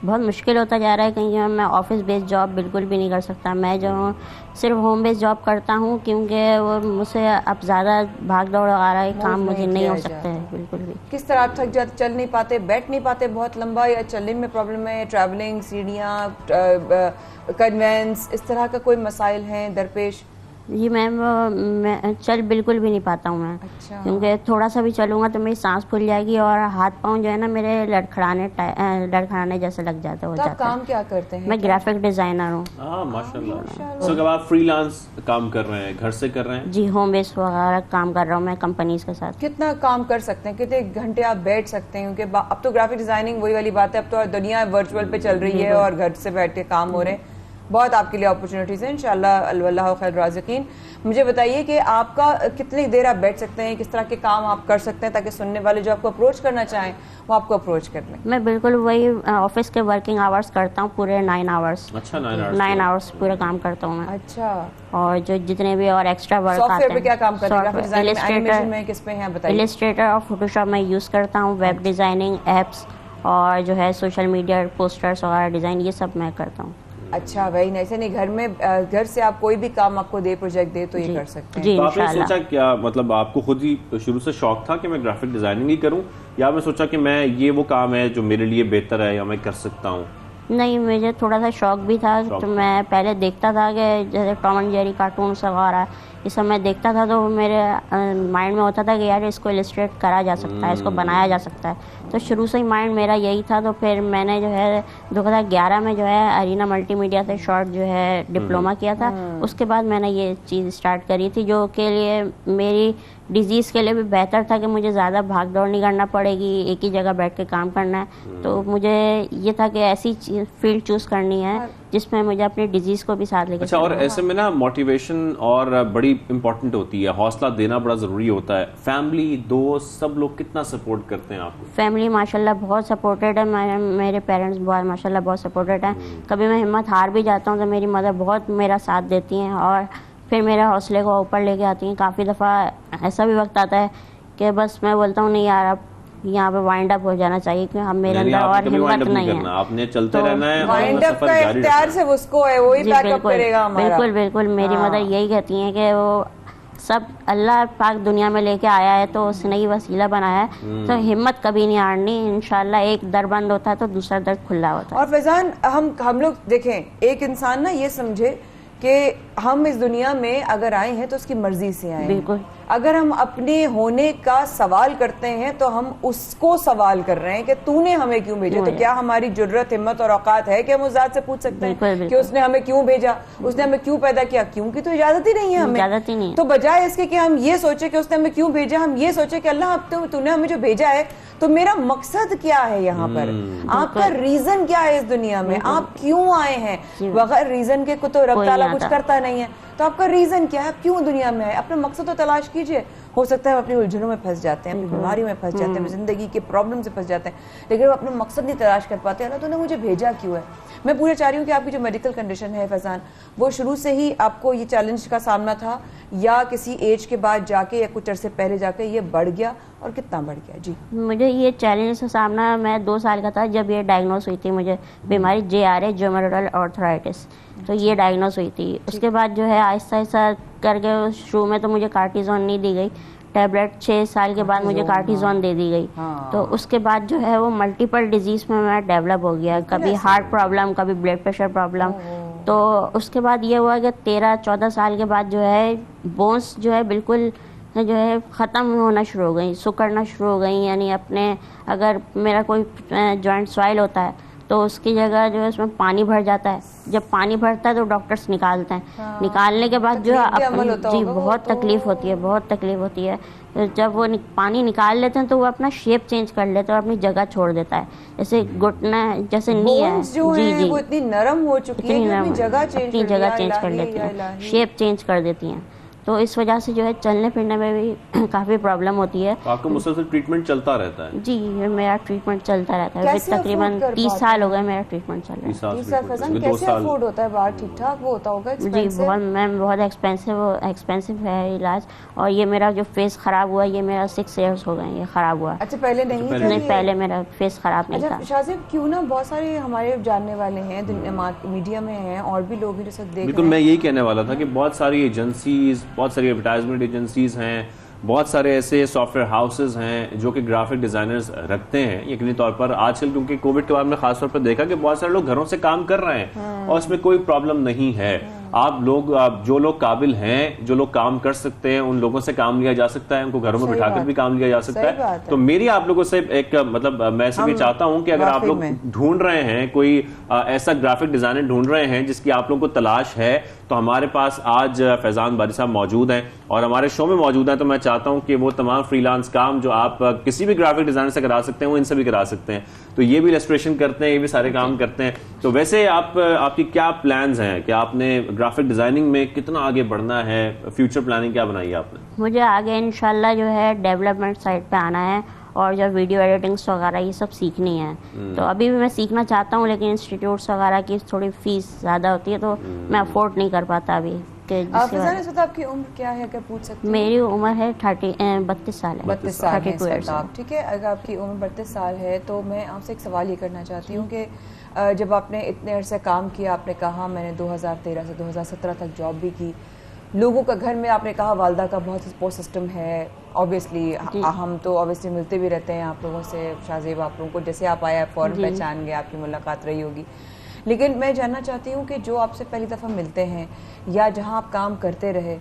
S6: बहुत मुश्किल होता जा रहा है। कहीं मैं ऑफिस बेस्ड जॉब बिल्कुल भी नहीं कर सकता। मैं जो हूँ सिर्फ होम बेस्ड जॉब करता हूँ, क्योंकि वो मुझसे अब ज़्यादा भाग दौड़ वगैरह काम मुझे नहीं हो सकते हैं बिल्कुल भी।
S1: किस तरह आप थक जाते, चल नहीं पाते, बैठ नहीं पाते बहुत लंबा, या चलने में प्रॉब्लम है, ट्रैवलिंग, सीढ़ियाँ, कन्वेंस, इस तरह का कोई मसाइल हैं दरपेश?
S6: जी मैम, मैं चल बिल्कुल भी नहीं पाता हूँ मैं।
S1: अच्छा।
S6: क्योंकि थोड़ा सा भी चलूँगा तो मेरी सांस फूल जाएगी और हाथ पाँव जो है ना मेरे लड़खड़ाने जैसे लग जाते हो
S1: तो आप
S6: जाता है।
S1: काम क्या करते हैं?
S6: मैं ग्राफिक डिज़ाइनर हूँ।
S2: माशाल्लाह। सो जब आप फ्रीलांस काम कर रहे हैं, घर से कर रहे हैं?
S6: जी, होम बेस वगैरह काम कर रहा हूँ मैं कंपनीज के साथ।
S1: कितना काम कर सकते हैं, कितने घंटे आप बैठ सकते हैं? क्योंकि अब तो ग्राफिक डिजाइनिंग वही वाली बात है, अब तो दुनिया वर्चुअल पे चल रही है और घर से बैठ के काम हो रहे हैं। बहुत आपके लिए अपॉर्चुनिटीज हैं इंशाल्लाह, अल्लाह खैर राज़िकीन। मुझे बताइए कि आपका कितनी देर आप बैठ सकते हैं, किस तरह के काम आप कर सकते हैं ताकि सुनने वाले जो आपको अप्रोच करना चाहें वो आपको अप्रोच कर लें?
S6: मैं बिल्कुल वही ऑफिस के वर्किंग आवर्स करता हूँ, पूरे 9 आवर्स।
S2: अच्छा,
S6: 9 आवर्स पूरा काम करता हूँ मैं।
S1: अच्छा।
S6: और जो जितने भी और एक्स्ट्रा वर्क आते हैं।
S1: सॉफ्टवेयर पे क्या काम करते हैं? ग्राफिक डिजाइनिंग, एनिमेशन में किस पे हैं बताइए?
S6: इलस्ट्रेटर और फोटोशॉप में यूज़ करता हूँ, वेब डिज़ाइनिंग, एप्स और जो है सोशल मीडिया पोस्टर्स वगैरह डिज़ाइन, ये सब मैं करता हूँ।
S1: अच्छा, वही नहीं से नहीं, घर में घर से आप कोई भी काम आपको दे, प्रोजेक्ट दे तो ये कर सकते हैं।
S6: जी,
S2: तो आपने सोचा क्या, मतलब आपको खुद ही शुरू से शौक था कि मैं ग्राफिक डिजाइनिंग ही करूं, या मैं सोचा कि मैं ये वो काम है जो मेरे लिए बेहतर है या मैं कर सकता हूं?
S6: नहीं, मुझे थोड़ा सा शौक भी था। तो मैं पहले देखता था कि जैसे टॉम एंड जेरी कार्टून्स वगैरह ये सब मैं देखता था, तो मेरे माइंड में होता था कि यार इसको इलस्ट्रेट करा जा सकता है, इसको बनाया जा सकता है। तो शुरू से ही माइंड मेरा यही था। तो फिर मैंने जो है 2011 में जो है अरीना मल्टीमीडिया से शॉर्ट जो है डिप्लोमा किया था। उसके बाद मैंने ये चीज़ स्टार्ट करी थी, जो के लिए मेरी डिजीज़ के लिए भी बेहतर था कि मुझे ज़्यादा भाग दौड़ नहीं करना पड़ेगी, एक ही जगह बैठ के काम करना है। तो मुझे ये था कि ऐसी फील्ड चूज़ करनी है जिसमें मुझे अपनी डिजीज़ को भी साथ लेकर
S2: अच्छा, और ऐसे में ना मोटिवेशन और बड़ी इंपॉर्टेंट होती है, हौसला देना बड़ा ज़रूरी होता है। फैमिली, दोस्त, सब लोग कितना सपोर्ट करते हैं आपको?
S6: फैमिली माशाल्लाह बहुत सपोर्टेड है, मेरे पेरेंट्स बहुत माशाल्लाह बहुत सपोर्टेड हैं। कभी मैं हिम्मत हार भी जाता हूँ तो मेरी मदर बहुत मेरा साथ देती हैं और फिर मेरे हौसले को ऊपर लेके आती हैं। काफ़ी दफ़ा ऐसा भी वक्त आता है कि बस मैं बोलता हूँ नहीं यार, अब यहाँ पे वाइंड अप हो जाना चाहिए कि हम मेरे अंदर और हिम्मत नहीं है,
S2: आपने चलते रहना है,
S1: वाइंड अप का इख्तियार सिर्फ उसको है, वही बैकअप करेगा हमारा।
S6: बिल्कुल बिल्कुल, मेरी मदर यही कहती हैं कि वो सब अल्लाह पाक दुनिया में लेके आया है तो उसने ही वसीला बनाया है, तो हिम्मत कभी नहीं हारनी। इंशाल्लाह एक दर बंद होता है तो दूसरा दर खुला होता है।
S1: और फैजान, हम लोग देखें, एक इंसान ना ये समझे कि हम इस दुनिया में अगर आए हैं तो उसकी मर्जी से आए हैं।
S6: बिल्कुल।
S1: अगर हम अपने होने का सवाल करते हैं तो हम उसको सवाल कर रहे हैं कि तूने हमें क्यों भेजा। तो क्या हमारी जुर्रत, हिम्मत और औकात है कि हम उस ज़ात से पूछ सकते हैं कि उसने हमें क्यों भेजा, उसने हमें क्यों पैदा किया? क्योंकि तो इजाजत ही नहीं है हमें,
S6: इजाजत ही नहीं।
S1: तो बजाय इसके कि हम ये सोचे कि उसने हमें क्यों भेजा, हम ये सोचे कि अल्लाह अब तूने हमें जो भेजा है तो मेरा मकसद क्या है यहाँ पर, आपका रीजन क्या है इस दुनिया में, आप क्यों आए हैं? बगैर रीजन के तो रब ताला कुछ करता नहीं है। तो आपका रीजन क्या है, आप क्यों दुनिया में आए? अपना मकसद तो तलाश कीजिए। हो सकता है हम अपनी उलझनों में फंस जाते हैं, अपनी बीमारी में फंस जाते हैं, जिंदगी के प्रॉब्लम से फंस जाते हैं, लेकिन वो अपना मकसद नहीं तलाश कर पाते। अल्लाह तूने मुझे भेजा क्यों है? मैं पूरा चाह रही हूँ कि आपकी जो मेडिकल कंडीशन है फैजान, वो शुरू से ही आपको ये चैलेंज का सामना था या किसी एज के बाद जाके या कुछ अरसे पहले जाके ये बढ़ गया, और कितना बढ़ गया? जी,
S6: मुझे ये चैलेंज का सामना, मैं 2 साल का था जब ये डायग्नोस हुई थी मुझे बीमारी JRA, ज्यूमेरल आर्थराइटिस। तो ये डायग्नोस हुई थी। उसके बाद जो है आहिस्ता आहिस्ता करके शुरू में तो मुझे कार्टिजोन नहीं दी गई टैबलेट, 6 साल के बाद मुझे कार्टिजोन दे दी गई। तो उसके बाद जो है वो मल्टीपल डिजीज में मैं डेवलप हो गया, कभी हार्ट प्रॉब्लम, कभी ब्लड प्रेशर प्रॉब्लम। तो उसके बाद ये हुआ कि 13-14 साल के बाद जो है बोन्स जो है बिल्कुल जो है ख़त्म होना शुरू हो गई, सुकड़ना शुरू हो गई। यानी अपने अगर मेरा कोई जॉइंट स्वाइल होता है तो उसकी जगह जो है उसमें पानी भर जाता है। जब पानी भरता है तो डॉक्टर्स निकालते हैं। निकालने के बाद जो जी बहुत तकलीफ होती है, बहुत तकलीफ होती है। जब वो पानी निकाल लेते हैं तो वो अपना शेप चेंज कर लेता है और अपनी जगह छोड़ देता है। जैसे घुटना, जैसे नी है
S1: जी, वो इतनी नरम हो चुकी है कि अपनी जगह
S6: चेंज कर लेती हैं, शेप चेंज कर देती हैं। तो इस वजह से जो है चलने फिरने में भी काफ़ी प्रॉब्लम होती है।
S2: आपका मुसलसल ट्रीटमेंट चलता रहता है?
S6: जी, मेरा ट्रीटमेंट चलता रहता है। तकरीबन 30 साल हो गए मेरा ट्रीटमेंट चल रहा है।
S1: 30 साल कैसे अफोर्ड होता है बाहर? ठीक ठाक वो होता होगा?
S6: जी बहुत मैम, बहुत एक्सपेंसिव है इलाज। और ये मेरा जो फेस खराब हुआ, ये मेरा 6 ईयर्स हो गए ये खराब हुआ।
S1: अच्छा, पहले नहीं था?
S6: नहीं, पहले मेरा फेस खराब नहीं था।
S1: शाज़िब, क्यों ना बहुत सारे हमारे जानने वाले हैं, मीडिया में हैं और भी लोग हैं जो सब देख रहे हैं।
S2: बिल्कुल, मैं यही कहने वाला था कि बहुत सारी एजेंसीज, बहुत सारी एडवर्टाइजमेंट एजेंसीज हैं, बहुत सारे ऐसे सॉफ्टवेयर हाउसेज हैं जो कि ग्राफिक डिजाइनर्स रखते हैं। यकीनी तौर पर आजकल क्योंकि कोविड के बाद में खासतौर पर देखा कि बहुत सारे लोग घरों से काम कर रहे हैं और उसमें कोई प्रॉब्लम नहीं है। आप जो लोग काबिल हैं, जो लोग काम कर सकते हैं, उन लोगों से काम लिया जा सकता है, उनको घरों में बिठाकर भी काम लिया जा सकता है। तो मेरी आप लोगों से एक मतलब मैं ऐसे भी चाहता हूं कि अगर आप लोग ढूंढ रहे हैं कोई ऐसा ग्राफिक डिजाइनर ढूंढ रहे हैं जिसकी आप लोगों को तलाश है, तो हमारे पास आज फैजान बारी साहब मौजूद हैं और हमारे शो में मौजूद हैं। तो मैं चाहता हूं कि वो तमाम फ्रीलांस काम जो आप किसी भी ग्राफिक डिजाइनर से करा सकते हैं वो इनसे भी करा सकते हैं। तो ये भी इलस्ट्रेशन करते हैं, ये भी सारे काम करते हैं। तो वैसे आपकी क्या प्लान्स हैं कि आपने ग्राफिक डिजाइनिंग में कितना आगे बढ़ना है? फ्यूचर प्लानिंग क्या बनाई है आपने?
S6: मुझे आगे इंशाल्लाह जो है डेवलपमेंट साइड पे आना है और जो वीडियो एडिटिंग्स वगैरह ये सब सीखनी है। तो अभी भी मैं सीखना चाहता हूँ, लेकिन इंस्टीट्यूट्स वगैरह की थोड़ी फीस ज़्यादा होती है तो मैं अफोर्ड नहीं कर पाता अभी।
S1: आपकी उम्र क्या है अगर पूछ सकते हैं?
S6: मेरी उम्र है 32 साल है।
S1: 32 साल है। ठीक है, अगर आपकी उम्र 32 साल है तो मैं आपसे एक सवाल ये करना चाहती हूँ कि जब आपने इतने अरसे काम किया, आपने कहा मैंने 2013 से 2017 तक जॉब भी की, लोगों का घर में आपने कहा वालदा का बहुत सपोर्ट सिस्टम है। ऑब्वियसली हम तो ऑब्वियसली मिलते भी रहते हैं आप लोगों से। शाज़ेब, आप लोगों को जैसे आप आए फौरन पहचान गए, आपकी मुलाकात रही होगी। लेकिन मैं जानना चाहती हूँ कि जो आपसे पहली दफ़ा मिलते हैं या जहाँ आप काम करते रहे,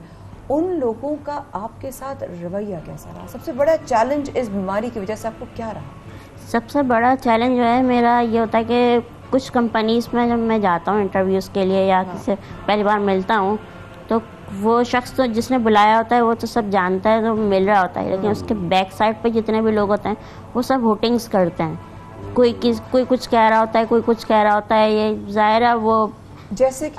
S1: उन लोगों का आपके साथ रवैया कैसा रहा? सबसे बड़ा चैलेंज इस बीमारी की वजह से आपको क्या रहा?
S6: सबसे बड़ा चैलेंज जो है मेरा ये होता है कि कुछ कंपनीज़ में जब मैं जाता हूँ इंटरव्यूज़ के लिए या किसी पहली बार मिलता हूँ तो वो शख्स तो जिसने बुलाया होता है वो तो सब जानता है, तो मिल रहा होता है, लेकिन उसके बैक साइड पे जितने भी लोग होते हैं वो सब हुटिंग्स करते हैं। कोई कुछ कह रहा होता है, कोई कुछ कह रहा होता है। ये जाहिर है वो जैसे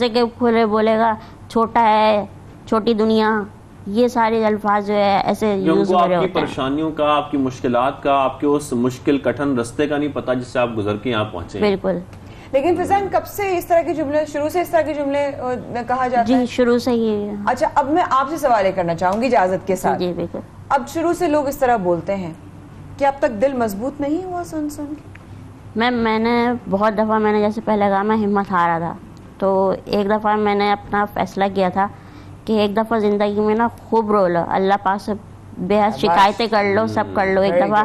S6: कि खुले बोलेगा छोटा है, छोटी दुनिया, ये सारे अल्फाज जो है ऐसे यूज हो रहे होते हैं।
S2: आपकी परेशानियों का, आपकी मुश्किलात का, आपके उस मुश्किल कठिन रास्ते का नहीं पता जिससे आप गुजर के यहाँ पहुंचे।
S6: बिल्कुल।
S1: लेकिन फिजान, कब से इस तरह के जुमले, शुरू से इस तरह के जुमले कहा जाता है?
S6: जी, शुरू से ही।
S1: अच्छा, अब मैं आपसे सवाल ये करना चाहूंगी इजाजत के साथ।
S6: जी बिल्कुल।
S1: अब शुरू से लोग इस तरह बोलते हैं कि अब तक दिल मजबूत नहीं हुआ सुन सुन के?
S6: मैंने बहुत दफ़ा, मैंने जैसे पहले कहा, मैं हिम्मत हारा था, तो एक दफ़ा मैंने अपना फैसला किया था कि एक दफ़ा ज़िंदगी में ना खूब रो लो, अल्लाह पाक से बेहद शिकायतें कर लो, सब कर लो, एक दफ़ा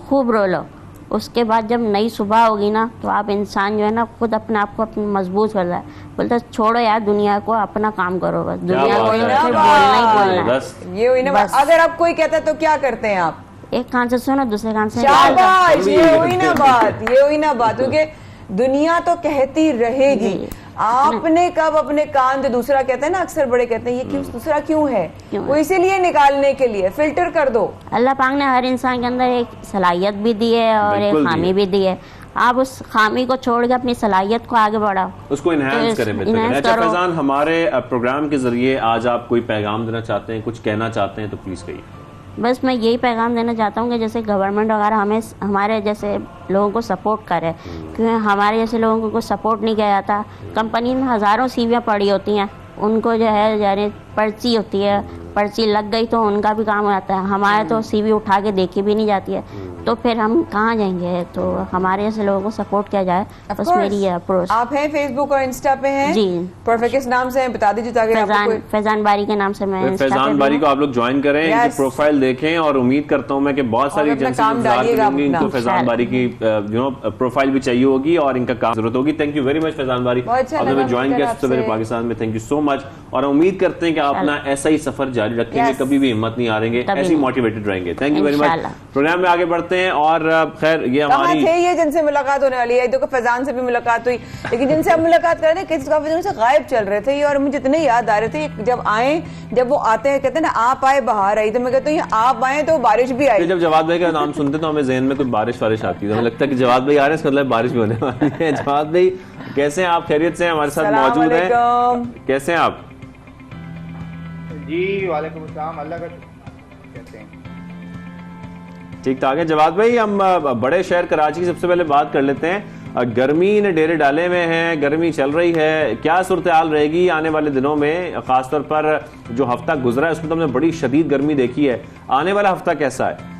S6: खूब रो लो। उसके बाद जब नई सुबह होगी ना तो आप इंसान जो है ना खुद अपने आप को अपने मजबूत करता है, बोलता है छोड़ो यार दुनिया को, अपना काम करो, बस दुनिया को बोलना ही बोलना है।
S1: ये हुई ना। अगर आप कोई कहता है तो क्या करते हैं आप?
S6: एक कान से सुनो, दूसरे कान से
S1: शाबाश, ये हुई ना बात, ये हुई ना बात, क्योंकि दुनिया तो कहती रहेगी। आपने कब अपने कान, जो दूसरा कहते हैं ना, अक्सर बड़े कहते हैं ये क्यों, दूसरा क्यों है, वो इसीलिए निकालने के लिए फिल्टर कर दो।
S6: अल्लाह पाक ने हर इंसान के अंदर एक सलाहियत भी दी है और एक खामी भी दी है। आप उस खामी को छोड़ के अपनी सलाहियत को आगे बढ़ाओ,
S2: उसको इनहैंस करें। अच्छा फैजान, हमारे प्रोग्राम के जरिए आज आप कोई पैगाम देना चाहते हैं, कुछ कहना चाहते हैं तो प्लीज कहिए।
S6: बस मैं यही पैगाम देना चाहता हूँ कि जैसे गवर्नमेंट वगैरह हमें, हमारे जैसे लोगों को सपोर्ट करे, क्योंकि हमारे जैसे लोगों को सपोर्ट नहीं किया जाता। कंपनी में हज़ारों सीवियाँ पड़ी होती हैं, उनको जो है यानी पर्ची होती है, पर्ची लग गई तो उनका भी काम हो जाता है, हमारे तो सीवी उठा के देखी भी नहीं जाती है, तो फिर हम कहाँ जाएंगे? तो हमारे जैसे लोगों को सपोर्ट किया जाए, बस मेरी ये अप्रोच।
S1: आप हैं फेसबुक और इंस्टा पे हैं?
S6: जी।
S1: परफेक्ट, किस नाम से बता दीजिए ताकि
S6: फैजान बारी के नाम से मैं।
S2: फैजान बारी को आप लोग ज्वाइन करें, इनकी प्रोफाइल देखें, और उम्मीद करता हूँ मैं कि बहुत सारी एजेंसी इनको फैजान बारी की प्रोफाइल भी चाहिए होगी और इनका काम जरूरत होगी। Thank you very much Faizan बारी, आपने ज्वाइन किया सबसे पहले पाकिस्तान में, थैंक यू सो मच। और उम्मीद करते हैं कि आप अपना ऐसा ही सफर जारी रखेंगे, कभी भी हिम्मत नहीं हारेंगे, ऐसे ही मोटिवेटेड रहेंगे। Thank you very much. Program में आगे बढ़ते हैं और खैर ये हमारी
S1: थे ये जिनसे मुलाकात होने वाली है, देखो फैजान से भी मुलाकात हुई, लेकिन जिनसे हम मुलाकात कर रहे हैं किसी काफी दिनों से गायब चल रहे थे और मुझे इतने याद आ रहे थे जब आए, जब वो आते हैं कहते हैं ना आप आए बहार आई, तो मैं कहती हूँ आप आए तो बारिश भी आई।
S2: जब जवाद भाई का नाम सुनते तो हमें जहन में कोई बारिश वारिश आती है, हमें लगता है कि जवाद भाई आ रहे हैं, इसका मतलब बारिश भी होने वाली है। जवाद भाई कैसे हैं आप? खैरियत से हमारे साथ मौजूद हैं, कैसे हैं आप?
S7: जी वालेकुम अस्सलाम, अल्लाह का कहते हैं
S2: ठीक ठाक है। जवाद भाई, हम बड़े शहर कराची की सबसे पहले बात कर लेते हैं। गर्मी ने डेरे डाले में है, गर्मी चल रही है, क्या सूरत हाल रहेगी आने वाले दिनों में? खासतौर पर जो हफ्ता गुजरा है उसमें तो हमने बड़ी शदीद गर्मी देखी है, आने वाला हफ्ता कैसा है?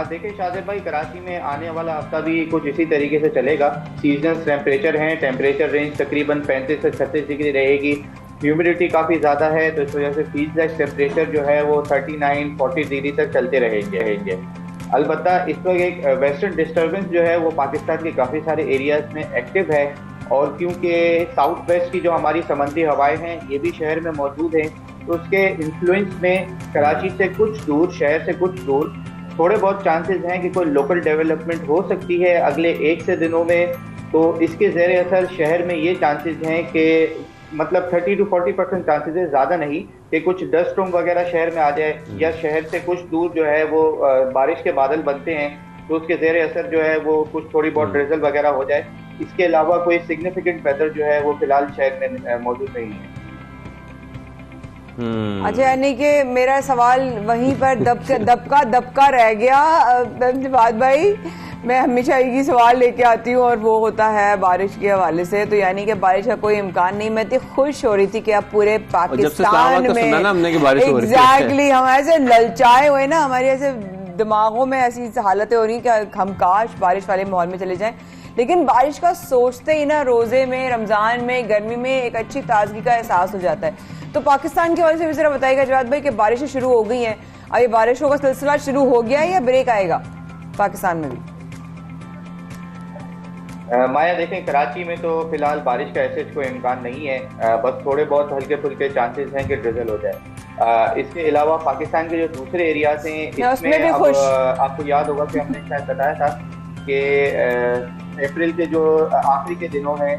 S7: देखिए शादिर भाई, कराची में आने वाला हफ्ता भी कुछ इसी तरीके से चलेगा। सीजनल टेम्परेचर हैं, टेम्परेचर रेंज तकरीबन 35 से 36 डिग्री रहेगी। ह्यूमिडिटी काफ़ी ज़्यादा है, तो इस वजह से फील्ड टेम्परेचर जो है वो 39-40 डिग्री तक चलते रहेंगे। अलबत्ता इस वक्त एक वेस्टर्न डिस्टर्बेंस जो है वो पाकिस्तान के काफ़ी सारे एरियाज में एक्टिव है, और क्योंकि साउथ वेस्ट की जो हमारी समंदरी हवाएं हैं ये भी शहर में मौजूद हैं, तो उसके इन्फ्लुएंस में कराची से कुछ दूर, शहर से कुछ दूर थोड़े बहुत चांसेस हैं कि कोई लोकल डेवलपमेंट हो सकती है अगले 1 से दिनों में। तो इसके ज़ेर असर शहर में ये चांसेस हैं कि मतलब 30 to 40% चांसेस है, ज़्यादा नहीं, कि कुछ डस्ट स्टॉर्म वगैरह शहर में आ जाए, या शहर से कुछ दूर जो है वो बारिश के बादल बनते हैं तो उसके ज़ेर असर जो है वो कुछ थोड़ी बहुत ड्रिजल वगैरह हो जाए। इसके अलावा कोई सिग्निफिकेंट वेदर जो है वो फिलहाल शहर में मौजूद नहीं है।
S1: अच्छा, यानी कि मेरा सवाल वहीं पर दबका रह गया। जवाद भाई, मैं हमेशा एक ही सवाल लेके आती हूँ और वो होता है बारिश के हवाले से, तो यानी कि बारिश का कोई इम्कान नहीं। मैं इतनी खुश हो रही थी कि अब पूरे पाकिस्तान में एग्जैक्टली हम ऐसे ललचाए हुए ना, हमारे ऐसे दिमागों में ऐसी हालतें हो रही कि हम काश बारिश वाले माहौल में चले जाएं, लेकिन बारिश का सोचते ही ना रोजे में, रमजान में, गर्मी में एक अच्छी ताजगी का एहसास हो जाता है। तो पाकिस्तान के हवाले से भी जरा बताइएगा जवाद भाई कि बारिशें शुरू हो गई हैं, अब ये बारिशों का सिलसिला शुरू हो गया है या ब्रेक आएगा पाकिस्तान में भी?
S7: माया, देखें कराची में तो फिलहाल बारिश का ऐसे कोई इम्कान नहीं है, बस थोड़े बहुत हल्के फुल्के चांसेस हैं कि ड्रिजल हो जाए। इसके अलावा पाकिस्तान के जो दूसरे एरियाज हैं इसमें अब आपको याद होगा कि हमने शायद बताया था कि अप्रैल के जो आखिरी के दिनों हैं,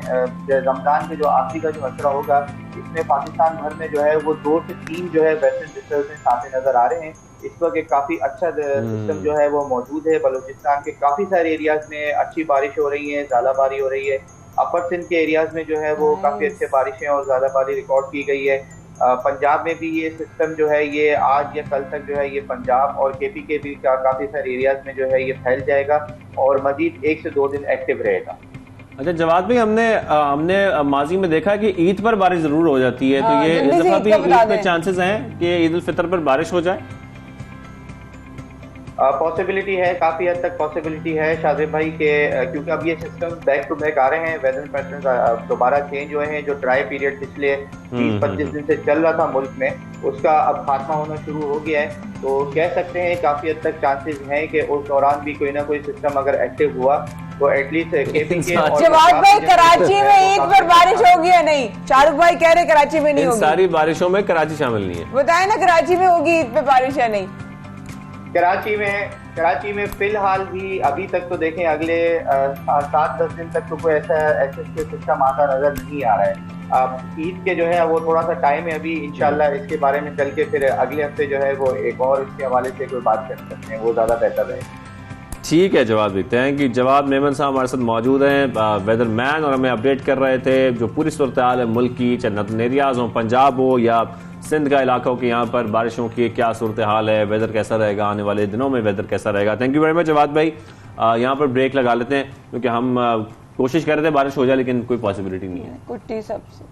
S7: रमजान के जो आखिरी का जो असरा होगा, इसमें पाकिस्तान भर में जो है वो 2 से 3 जो है वेस्टर्न डिस्टर्बेंस आते नजर आ रहे हैं। इस वक्त एक काफ़ी अच्छा सिस्टम जो है वो मौजूद है। बलूचिस्तान के काफ़ी सारे एरियाज में अच्छी बारिश हो रही है, ज़्यादाबारी हो रही है। अपर सिंध के एरियाज में जो है वो काफ़ी अच्छे बारिशें और ज़्यादाबारी रिकॉर्ड की गई है। पंजाब में भी ये सिस्टम जो है ये आज या कल तक जो है ये पंजाब और केपी के भी काफ़ी सारे एरियाज में जो है ये फैल जाएगा और मजीद 1 से 2 दिन एक्टिव रहेगा।
S2: अच्छा जवाद भाई, हमने माजी में देखा कि ईद पर बारिश जरूर हो जाती है, तो ये इस दफा भी ईद पे चांसेस हैं कि ईद उल फितर पर बारिश हो जाए?
S7: पॉसिबिलिटी है, काफ़ी हद तक पॉसिबिलिटी है शादिब भाई के, क्योंकि अब ये सिस्टम बैक टू बैक आ रहे हैं। वेदर पैटर्न दोबारा चेंज हुए हैं। जो ड्राई पीरियड पिछले 20-25 दिन से चल रहा था मुल्क में, उसका अब खात्मा होना शुरू हो गया है। तो कह सकते हैं काफ़ी हद तक चांसेस हैं कि उस दौरान भी कोई ना कोई सिस्टम अगर एक्टिव हुआ तो एटलीस्ट केपी के।
S1: जवाद भाई, कराची में ईद पर बारिश होगी या नहीं? शाहरुख भाई कह रहे कराची में नहीं होगी।
S2: सारी बारिशों में कराची शामिल नहीं है।
S1: बताए ना कराची में होगी ईद पे बारिश या नहीं?
S7: कराची में फिलहाल भी अभी तक तो देखें अगले 7-10 दिन तक तो कोई ऐसा सिस्टम आता नजर नहीं आ रहा है। अब ईद के जो है वो थोड़ा सा टाइम है अभी, इंशाल्लाह इसके बारे में चल के फिर अगले हफ्ते जो है वो एक और इसके हवाले से कोई बात कर सकते हैं, वो ज़्यादा बेहतर है।
S2: ठीक है जवाब भी, थैंक यू। जवाब मेमन साहब हमारे साथ मौजूद हैं, वेदर मैन, और हमें अपडेट कर रहे थे जो पूरी सूरत हाल है मुल्क की, चाहे नॉर्दर्न एरियाज हो, पंजाब हो या सिंध का इलाका हो, कि यहाँ पर बारिशों की क्या सूरत हाल है, वेदर कैसा रहेगा, आने वाले दिनों में वेदर कैसा रहेगा। Thank you very much Jawad भाई। यहाँ पर ब्रेक लगा लेते हैं क्योंकि हम कोशिश कर रहे थे बारिश हो जाए लेकिन कोई पॉसिबिलिटी नहीं है।
S1: कुट्टी सबसे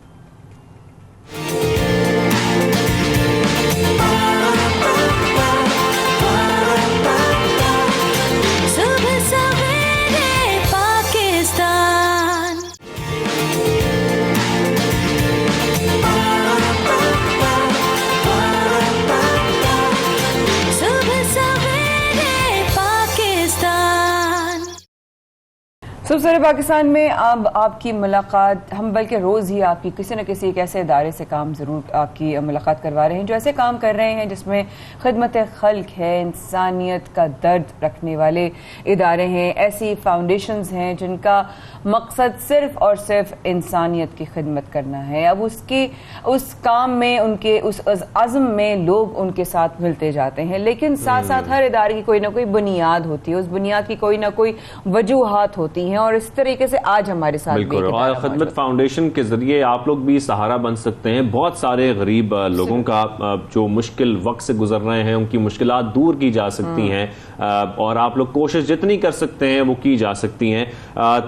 S1: सबसे पाकिस्तान में अब आपकी मुलाकात, हम बल्कि रोज़ ही आपकी किसी न किसी एक ऐसे इदारे से काम ज़रूर आपकी मुलाकात करवा रहे हैं जो ऐसे काम कर रहे हैं जिसमें खिदमत खल्क है, इंसानियत का दर्द रखने वाले इदारे हैं, ऐसी फाउंडेशंस हैं जिनका मकसद सिर्फ और सिर्फ इंसानियत की खिदमत करना है। अब उस काम में, उनके उस अज़्म में लोग उनके साथ मिलते जाते हैं, लेकिन साथ साथ हर इदारे की कोई ना कोई बुनियाद होती है, उस बुनियाद की कोई ना कोई वजूहात होती हैं, और इस तरीके से आज हमारे साथ भी
S2: और खिदमत फाउंडेशन के जरिए आप लोग भी सहारा बन सकते हैं बहुत सारे गरीब लोगों का, जो मुश्किल वक्त से गुजर रहे हैं, उनकी मुश्किलात दूर की जा सकती हैं, और आप लोग कोशिश जितनी कर सकते हैं वो की जा सकती हैं।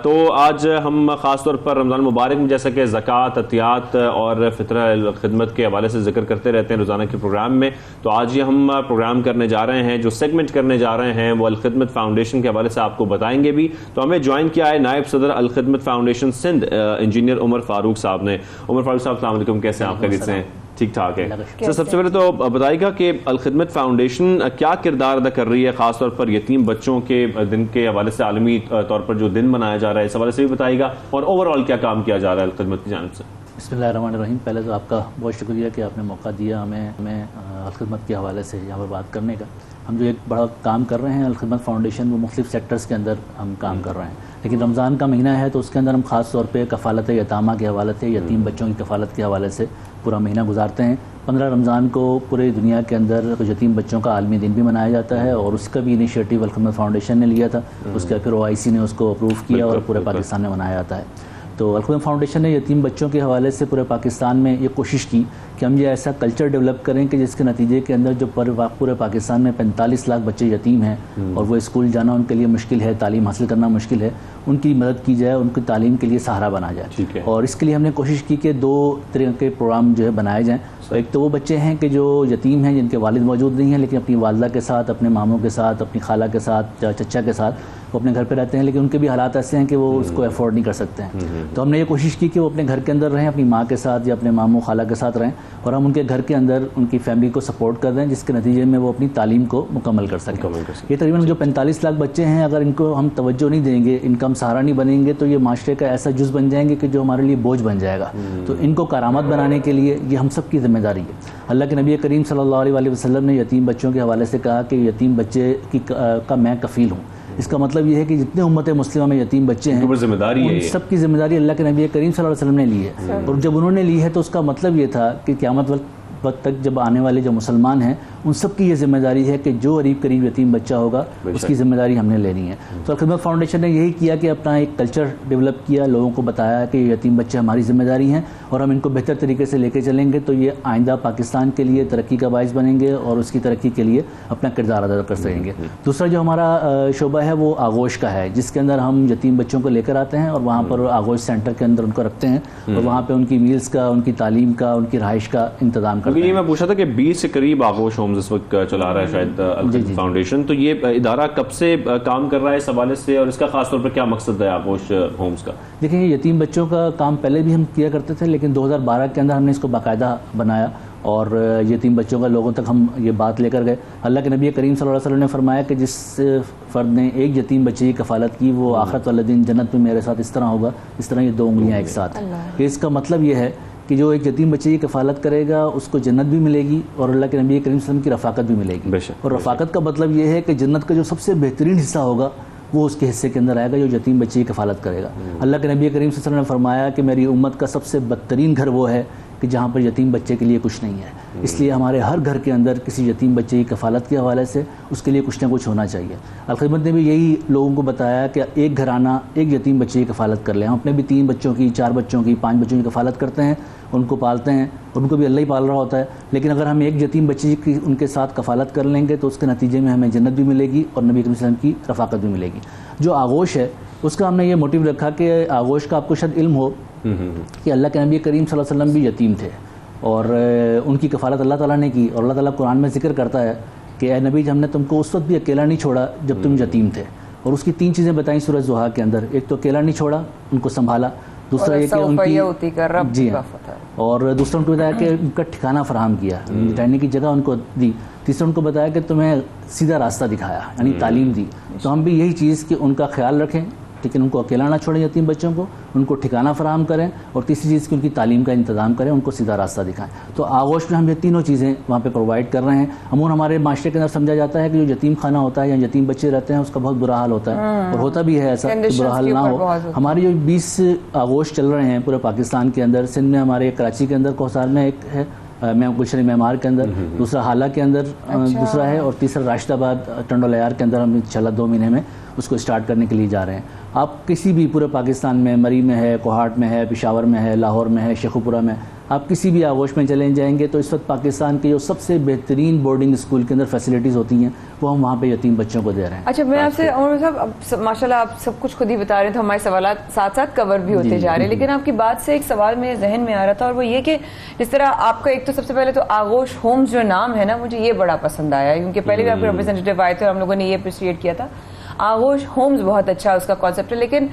S2: तो आज हम खासतौर पर रमज़ान मुबारक में जैसा कि ज़कात, अतियात और फितरा खिदमत के हवाले से जिक्र करते रहते हैं रोज़ाना के प्रोग्राम में, तो आज ये हम प्रोग्राम करने जा रहे हैं, जो सेगमेंट करने जा रहे हैं वो अल खिदमत फाउंडेशन के हवाले से आपको बताएंगे भी। तो हमें ज्वाइन किया है नायब सदर अल खिदमत फाउंडेशन सिंध इंजीनियर उमर फारूक साहब ने। उमर फारूक साहब अस्सलाम वालेकुम, कैसे हैं आप? खैरियत से हैं? ठीक ठाक है सर। सबसे पहले तो बताइएगा कि अल खिदमत फाउंडेशन क्या किरदार अदा कर रही है खासतौर पर यतीम बच्चों के दिन के हवाले से, आलमी तौर पर जो दिन मनाया जा रहा है इस हवाले से भी बताइएगा, और ओवरऑल क्या काम किया जा रहा है अल खिदमत की जानिब से।
S8: बिस्मिल्लाहिर्रहमानिर्रहीम। पहले तो आपका बहुत शुक्रिया कि आपने मौका दिया हमें अल खिदमत के हवाले से यहाँ पर बात करने का। हम जो एक बड़ा काम कर रहे हैं अल खिदमत फाउंडेशन, वो मुख्तलिफ सेक्टर्स के अंदर हम काम कर रहे हैं, लेकिन रमज़ान का महीना है तो उसके अंदर हम ख़ास तौर पे कफ़ालत यतामा के हवाले से, यतीम बच्चों की कफ़ालत के हवाले से पूरा महीना गुजारते हैं। 15 रमज़ान को पूरे दुनिया के अंदर यतीम बच्चों का आलमी दिन भी मनाया जाता है, और उसका भी इनिशिएटिव अल खिदमत फाउंडेशन ने लिया था, उसके फिर OIC ने उसको अप्रूव किया और पूरे पाकिस्तान में मनाया जाता है। तो अल खिदमत फाउंडेशन ने यतीम बच्चों के हवाले से पूरे पाकिस्तान में ये कोशिश की कि हम ये ऐसा कल्चर डेवलप करें कि जिसके नतीजे के अंदर जो पूरे पाकिस्तान में 45 लाख बच्चे यतीम हैं और वो स्कूल जाना उनके लिए मुश्किल है, तालीम हासिल करना मुश्किल है, उनकी मदद की जाए, उनकी तालीम के लिए सहारा बना जाए। और इसके लिए हमने कोशिश की कि 2 तरह के प्रोग्राम जो है बनाए जाएँ। तो एक तो वो बच्चे हैं कि जो यतीम हैं, जिनके वालिद मौजूद नहीं हैं, लेकिन अपनी वालदा के साथ, अपने मामों के साथ, अपनी खाला के साथ, चचा के साथ वो अपने घर पे रहते हैं, लेकिन उनके भी हालात ऐसे हैं कि वो उसको अफोर्ड नहीं कर सकते हैं। तो हमने ये कोशिश की कि वो अपने घर के अंदर रहें, अपनी माँ के साथ या अपने मामों खाला के साथ रहें, और हम उनके घर के अंदर उनकी फैमिली को सपोर्ट कर रहे हैं, जिसके नतीजे में वो अपनी तालीम को मुकम्मल कर सकें। ये तकरीबन जो 45 लाख बच्चे हैं, अगर इनको हम तवज्जो नहीं देंगे, इनका हम सहारा नहीं बनेंगे, तो ये माशरे का ऐसा जुज़ बन जाएंगे कि जो हमारे लिए बोझ बन जाएगा। तो इनको करामत बनाने के लिए ये हम सब की जिम्मेदारी है। अल्लाह के नबी करीम सल्लल्लाहु अलैहि वसल्लम ने यतीम बच्चों के हवाले से कहा कि यतीम बच्चे का मैं कफ़ील हूँ, इसका मतलब ये है कि जितने उम्मत मुस्लिमा में यतीम बच्चे हैं,
S2: जिम्मेदारी है,
S8: सबकी जिम्मेदारी अल्लाह के नबी करीम सल्लल्लाहु अलैहि वसल्लम ने ली है। और जब उन्होंने ली है तो उसका मतलब ये था कि क़यामत वक्त तक जब आने वाले जो मुसलमान हैं उन सब की ये जिम्मेदारी है कि जो करीब करीब यतीम बच्चा होगा उसकी जिम्मेदारी हमने लेनी है। तो खिदमत फाउंडेशन ने यही किया कि अपना एक कल्चर डेवलप किया, लोगों को बताया कि यतीम बच्चे हमारी जिम्मेदारी हैं और हम इनको बेहतर तरीके से लेके चलेंगे तो ये आइंदा पाकिस्तान के लिए तरक्की का बाइस बनेंगे और उसकी तरक्की के लिए अपना किरदार अदा कर सकेंगे। दूसरा जो हमारा शोबा है वो आगोश का है, जिसके अंदर हम यतीम बच्चों को लेकर आते हैं और वहाँ पर आगोश सेंटर के अंदर उनको रखते हैं और वहाँ पर उनकी मील्स का, उनकी तालीम का, उनकी रहाइश का इंतजाम करते हैं।
S2: ये मैं पूछा था कि 20 के करीब आगोश होम्स इस वक्त चला रहा है शायद अल-खिदमत फाउंडेशन, तो ये इदारा कब से काम कर रहा है इस हवाले से और इसका खास तौर पर क्या मकसद है आगोश होम्स का?
S8: देखिए, यतीम बच्चों का काम पहले भी हम किया करते थे, लेकिन 2012 के अंदर हमने इसको बाकायदा बनाया और यतीम बच्चों का लोगों तक हम ये बात लेकर गए। अल्लाह के नबी करीम सल्लल्लाहु अलैहि वसल्लम ने फरमाया कि जिस फ़र्द ने एक यतीम बच्चे की कफ़ालत की वो आखिरत वाले दिन जन्नत में मेरे साथ इस तरह होगा, इस तरह ये 2 उंगलियां एक साथ। इसका मतलब ये है कि जो एक यतीम बच्चे की कफ़ालत करेगा उसको जन्नत भी मिलेगी और अल्लाह के नबी करीम सल्लल्लाहु अलैहि वसल्लम की रफ़ाकत भी मिलेगी। और रफ़ाकत का मतलब ये है कि जन्नत का जो सबसे बेहतरीन हिस्सा होगा वो उसके हिस्से के अंदर आएगा जो यतीम बच्चे की कफ़ालत करेगा। अल्लाह के नबी करीम सल्लल्लाहु अलैहि वसल्लम ने फरमाया कि मेरी उम्मत का सबसे बदतरीन घर वो है कि जहाँ पर यतीम बच्चे के लिए कुछ नहीं है। इसलिए हमारे हर घर के अंदर किसी यतीम बच्चे की कफ़ालत के हवाले से उसके लिए कुछ ना कुछ होना चाहिए। अल-खिदमत ने भी यही लोगों को बताया कि एक घराना एक यतीम बच्चे की कफ़ालत कर ले। हम अपने भी 3 बच्चों की, 4 बच्चों की, 5 बच्चों की कफ़ालत करते हैं, उनको पालते हैं, उनको भी अल्लाह ही पाल रहा होता है। लेकिन अगर हम एक यतीम बच्चे की उनके साथ कफ़ालत कर लेंगे तो उसके नतीजे में हमें जन्नत भी मिलेगी और नबी करीम सल्लल्लाहु अलैहि वसल्लम की रफ़ाकत भी मिलेगी। जो आगोश है उसका हमने ये मोटिव रखा कि आगोश का आपको शायद इल्म हो कि अल्लाह के नबी करीम सल्लल्लाहु अलैहि वसल्लम भी यतीम थे और उनकी कफ़ालत अल्लाह ताला ने की। और अल्लाह ताला कुरान में जिक्र करता है कि ए नबी, हमने तुमको उस वक्त भी अकेला नहीं छोड़ा जब तुम यतीम थे। और उसकी 3 चीज़ें बताई सूरह ज़ुहा के अंदर। एक तो अकेला नहीं छोड़ा, उनको संभाला। दूसरा ये कि उनकी जी हाँ, और दूसरा उनको बताया कि उनका ठिकाना फराहम किया, रहने की जगह उनको दी। तीसरा उनको बताया कि तुम्हें सीधा रास्ता दिखाया, यानी तालीम दी। तो हम भी यही चीज़ कि उनका ख्याल रखें, लेकिन उनको अकेला ना छोड़ें यतीम बच्चों को, उनको ठिकाना फराहम करें और तीसरी चीज़ की उनकी तालीम का इंतज़ाम करें, उनको सीधा रास्ता दिखाएं। तो आगोश में हम ये तीनों चीज़ें वहाँ पे प्रोवाइड कर रहे हैं। अमूमन हमारे माशरे के अंदर समझा जाता है कि जो यतीम खाना होता है या यतीम बच्चे रहते हैं उसका बहुत बुरा हाल होता है और होता भी है ऐसा कि बुरा हाल ना हो। हमारे जो 20 आगोश चल रहे हैं पूरे पाकिस्तान के अंदर, सिंध में हमारे कराची के अंदर कोहसार में एक है, गुलशन मेमार के अंदर, दूसरा हाला के अंदर दूसरा है और तीसरा राशिदाबाद टंडोलयार के अंदर हम इंशाल्लाह 2 महीने में उसको स्टार्ट करने के लिए जा रहे हैं। आप किसी भी पूरे पाकिस्तान में, मरी में है, कोहाट में है, पेशावर में है, लाहौर में है, शेखुपुरा में, आप किसी भी आगोश में चले जाएंगे तो इस वक्त पाकिस्तान के जो सबसे बेहतरीन बोर्डिंग स्कूल के अंदर फैसिलिटीज़ होती हैं वो हम वहाँ पे यतीम बच्चों को दे रहे हैं।
S1: अच्छा, मैं आपसे उमर साहब, माशाल्लाह आप सब कुछ खुद ही बता रहे थे, हमारे सवाल साथ साथ कवर भी होते जा रहे हैं, लेकिन आपकी बात से एक सवाल मेरे जहन में आ रहा था और वो ये कि जिस तरह आपका एक तो सबसे पहले तो आगोश होम्स जो नाम है ना, मुझे ये बड़ा पसंद आया क्योंकि पहले भी आपके रिप्रेजेंटेटिव आए थे और हम लोगों ने ये अप्रिशिएट किया था। आगोश होम्स बहुत अच्छा उसका कॉन्सेप्ट है, लेकिन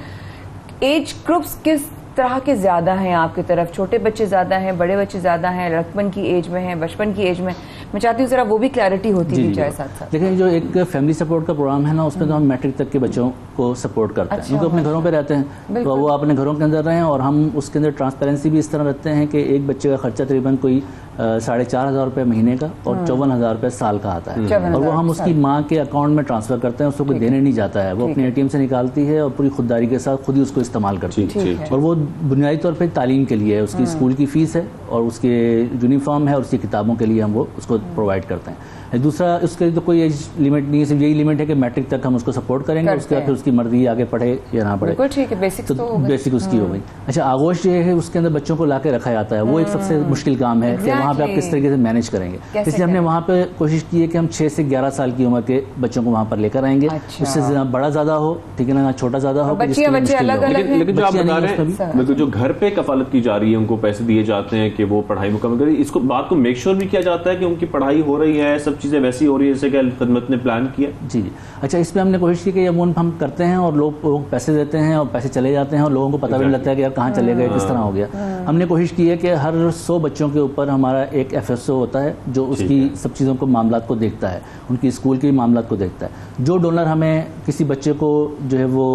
S1: एज ग्रुप्स किस तरह के ज़्यादा हैं आपकी तरफ? छोटे बच्चे ज़्यादा हैं, बड़े बच्चे ज़्यादा हैं, लड़कपन की एज में हैं, बचपन की एज में? मैं चाहती हूँ ज़रा वो भी क्लैरिटी होती भी जाए साथ साथ।
S8: देखिए, जो एक फैमिली सपोर्ट का प्रोग्राम है ना, उसमें तो हम मैट्रिक तक के बच्चों को सपोर्ट करते हैं, क्योंकि अपने घरों पे रहते हैं तो वो अपने घरों के अंदर रहें और हम उसके अंदर ट्रांसपेरेंसी भी इस तरह रखते हैं कि एक बच्चे का खर्चा तकरीबन कोई 4,500 रुपये महीने का और 54,000 रुपये साल का आता है और वो हम उसकी माँ के अकाउंट में ट्रांसफ़र करते हैं, उसको कोई देने नहीं जाता है, वो अपने ATM से निकालती है और पूरी खुददारी के साथ खुद ही उसको इस्तेमाल करती है। और वो बुनियादी तौर पर तालीम के लिए है, उसकी स्कूल की फ़ीस है और उसके यूनिफॉर्म है और उसकी किताबों के लिए हम वो उसको प्रोवाइड करते हैं। दूसरा, उसके लिए तो कोई एज लिमिट नहीं है, सिर्फ यही लिमिट है कि मैट्रिक तक हम उसको सपोर्ट करेंगे, उसके बाद फिर उसकी मर्जी आगे पढ़े या ना पढ़े, तो बेसिक उसकी हो गई। अच्छा, आगोश जो है उसके अंदर बच्चों को लाके रखा जाता है, वो एक सबसे मुश्किल काम है कि वहाँ पे आप किस तरीके से मैनेज करेंगे। इसलिए हमने वहाँ पे कोशिश की है कि हम 6 से 11 साल की उम्र के बच्चों को वहाँ पर लेकर आएंगे। उससे बड़ा ज़्यादा हो, ठीक है ना, छोटा ज़्यादा हो।
S2: लेकिन जो आप बता रहे हैं, जो घर पे कफालत की जा रही है, उनको पैसे दिए जाते हैं कि वो पढ़ाई मुकम्मल करें, इसको बात को मेक श्योर भी किया जाता है कि उनकी पढ़ाई हो रही है, सब चीज़ें वैसी हो रही है जैसे कि अल-खिदमत ने प्लान किया? जी।
S8: अच्छा, इसमें हमने कोशिश की कि अमूमन हम करते हैं और लोग पैसे देते हैं और पैसे चले जाते हैं और लोगों को पता भी नहीं लगता है कि यार कहाँ चले गए, किस तरह हो गया। हमने कोशिश की है कि हर 100 बच्चों के ऊपर हमारे हमारा एक FSO होता है जो उसकी सब चीज़ों को मामलात को देखता है, उनकी स्कूल के मामलात को देखता है। जो डोनर हमें किसी बच्चे को जो है वो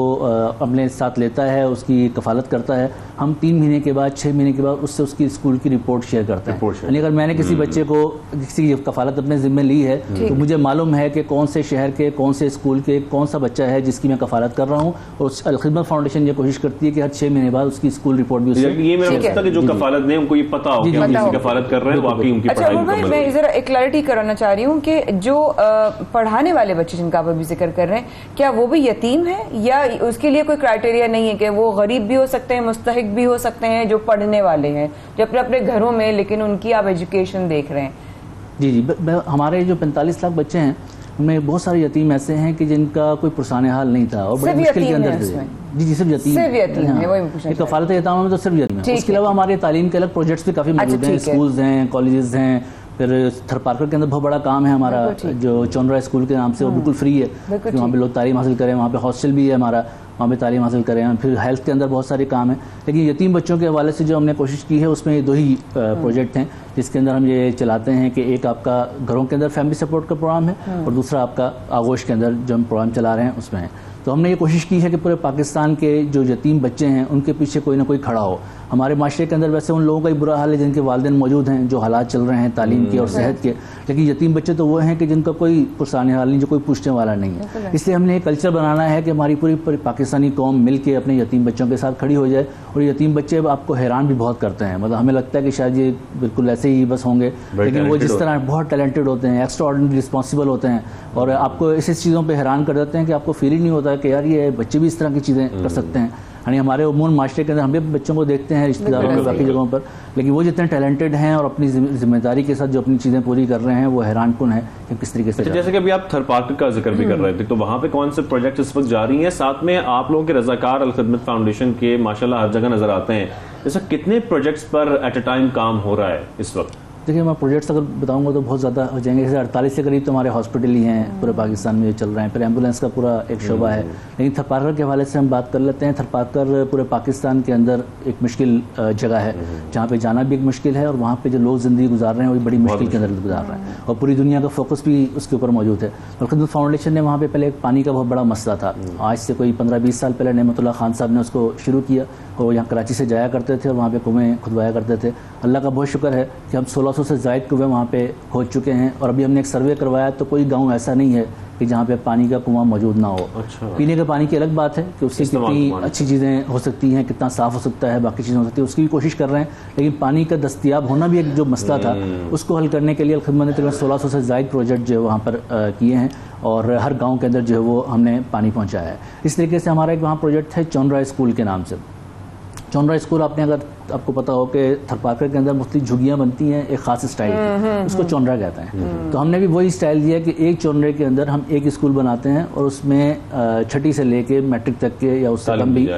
S8: अपने साथ लेता है, उसकी कफालत करता है, हम 3 महीने के बाद 6 महीने के बाद उससे उसकी स्कूल की रिपोर्ट शेयर करते हैं। यानी अगर मैंने किसी बच्चे को किसी कफालत अपने जिम्मे ली है तो मुझे मालूम है कि कौन से शहर के कौन से स्कूल के कौन सा बच्चा है जिसकी मैं कफालत कर रहा हूँ, और अलखिदमत फाउंडेशन ये कोशिश करती है कि हर 6 महीने बाद उसकी स्कूल रिपोर्ट भी उससे
S2: ये मेरा मतलब कि जो कफालत नहीं उनको ये पता हो कि हम किसी कफालत कर रहे हैं, वाकई उनकी
S1: अच्छा
S2: पढ़ाई
S1: भाई, मैं जरा एक क्लैरिटी कराना चाह रही हूँ कि जो पढ़ाने वाले बच्चे जिनका आप अभी जिक्र कर रहे हैं, क्या वो भी यतीम है या उसके लिए कोई क्राइटेरिया नहीं है कि वो गरीब भी हो सकते हैं, मुस्तहिक भी हो सकते हैं, जो पढ़ने वाले हैं जो अपने अपने घरों में, लेकिन उनकी आप एजुकेशन देख रहे हैं?
S8: जी, हमारे जो 45 लाख बच्चे हैं उनमें बहुत सारे यतीम ऐसे हैं कि जिनका कोई पुरसाने हाल नहीं था और बड़े मुश्किल के अंदर थे। जी, सिर्फ यतीम है। कफालत यतामा में तो सिर्फ यतीम है। उसके अलावा हमारे तालीम के अलग प्रोजेक्ट्स भी काफ़ी मौजूद हैं, स्कूल्स हैं, कॉलेजेस हैं। फिर थरपारकर के अंदर बहुत बड़ा काम है हमारा जो चौनरा स्कूल के नाम से, वो बिल्कुल फ्री है, वहाँ पे लोग तालीम हासिल करें। वहाँ पे हॉस्टल भी है हमारा, वहाँ पे तालीम हासिल करें। फिर हेल्थ के अंदर बहुत सारे काम हैं। लेकिन यतीम बच्चों के हवाले से जो हमने कोशिश की है उसमें 2 ही प्रोजेक्ट हैं जिसके अंदर हम ये चलाते हैं कि एक आपका घरों के अंदर फैमिली सपोर्ट का प्रोग्राम है और दूसरा आपका आगोश के अंदर जो हम प्रोग्राम चला रहे हैं उसमें है। तो हमने ये कोशिश की है कि पूरे पाकिस्तान के जो यतीम बच्चे हैं उनके पीछे कोई ना कोई खड़ा हो। हमारे माशरे के अंदर वैसे उन लोगों का ही बुरा हाल है जिनके वालिदैन मौजूद हैं, जो हालात चल रहे हैं तालीम के और सेहत के, लेकिन यतीम बच्चे तो वो हैं कि जिनका कोई पुरसाने हाल नहीं, जो कोई पूछने वाला नहीं है। इसलिए हमने एक कल्चर बनाना है कि हमारी पूरी पाकिस्तानी कौम मिल के अपने यतीम बच्चों के साथ खड़ी हो जाए। और यतीम बच्चे आपको हैरान भी बहुत करते हैं, मतलब हमें लगता है कि शायद ये बिल्कुल ऐसे ही बस होंगे, लेकिन वो जिस तरह बहुत टैलेंटेड होते हैं, एक्स्ट्रा ऑर्डिनरी रिस्पॉन्सिबल होते हैं और आपको ऐसी चीज़ों पर हैरान कर देते हैं कि आपको फील ही नहीं होता है कि यार ये बच्चे भी इस तरह की चीज़ें कर सकते हैं। यानी हमारे उमून माशरे के अंदर हम भी बच्चों को देखते हैं, रिश्तेदारों में, बाकी जगहों पर, लेकिन वो जितने टैलेंटेड हैं और अपनी जिम्मेदारी के साथ जो अपनी चीज़ें पूरी कर रहे हैं वो हैरानकुन है कि किस तरीके से।
S2: जैसे कि अभी आप थरपारकर का जिक्र भी कर रहे थे, तो वहाँ पे कौन से प्रोजेक्ट इस वक्त जारी हैं? साथ में आप लोगों के रजाकार अलखिदमत फाउंडेशन के माशाल्लाह हर जगह नजर आते हैं। जैसे कितने प्रोजेक्ट्स पर एट अ टाइम काम हो रहा है इस वक्त?
S8: देखिए, मैं प्रोजेक्ट्स अगर बताऊंगा तो बहुत ज़्यादा हो जाएंगे। जैसे 48 के करीब तो हमारे हॉस्पिटल ही हैं पूरे पाकिस्तान में चल रहे हैं। फिर एम्बुलेंस का पूरा एक शोबा है। लेकिन थरपारकर के हवाले से हम बात कर लेते हैं। थरपारकर पूरे पाकिस्तान के अंदर एक मुश्किल जगह है जहाँ पे जाना भी एक मुश्किल है और वहाँ पे जो लोग ज़िंदगी गुजार रहे हैं वो भी बड़ी मुश्किल के अंदर गुजार रहे हैं और पूरी दुनिया का फोकस भी उसके ऊपर मौजूद है। अलखिदमत फाउंडेशन ने वहाँ पर पहले एक पानी का बहुत बड़ा मसला था। आज से कोई 15-20 साल पहले नेमतुल्लाह खान साहब ने उसको शुरू किया और यहाँ कराची से जाया करते थे और वहाँ पे कुएँ खुदवाया करते थे। अल्लाह का बहुत शुक्र है कि हम 1600 से ज़ायद कुएँ वहाँ पे खोद चुके हैं और अभी हमने एक सर्वे करवाया तो कोई गांव ऐसा नहीं है कि जहाँ पे पानी का कुआं मौजूद ना हो।
S2: अच्छा।
S8: पीने के पानी की अलग बात है कि उससे कितनी अच्छी चीज़ें हो सकती हैं, कितना साफ़ हो सकता है, बाकी चीज़ें हो सकती है, उसकी भी कोशिश कर रहे हैं। लेकिन पानी का दस्तियाब होना भी एक जो मसला था उसको हल करने के लिए अलखिदमत ने तकरीबन 1600 से ज़ायद प्रोजेक्ट जो है वहाँ पर किए हैं और हर गाँव के अंदर जो है वो हमने पानी पहुँचाया है। इस तरीके से हमारा एक वहाँ प्रोजेक्ट है चौनरा स्कूल के नाम से। चौनरा स्कूल आपने अगर आपको पता हो कि थरपारकर के अंदर मुख्तलिफ झुग्गियाँ बनती हैं एक खास स्टाइल की, उसको चौनरा कहते हैं। तो हमने भी वही स्टाइल दिया कि एक चौनरे के अंदर हम एक स्कूल बनाते हैं और उसमें छठी से लेके मैट्रिक तक के या उससे कम भी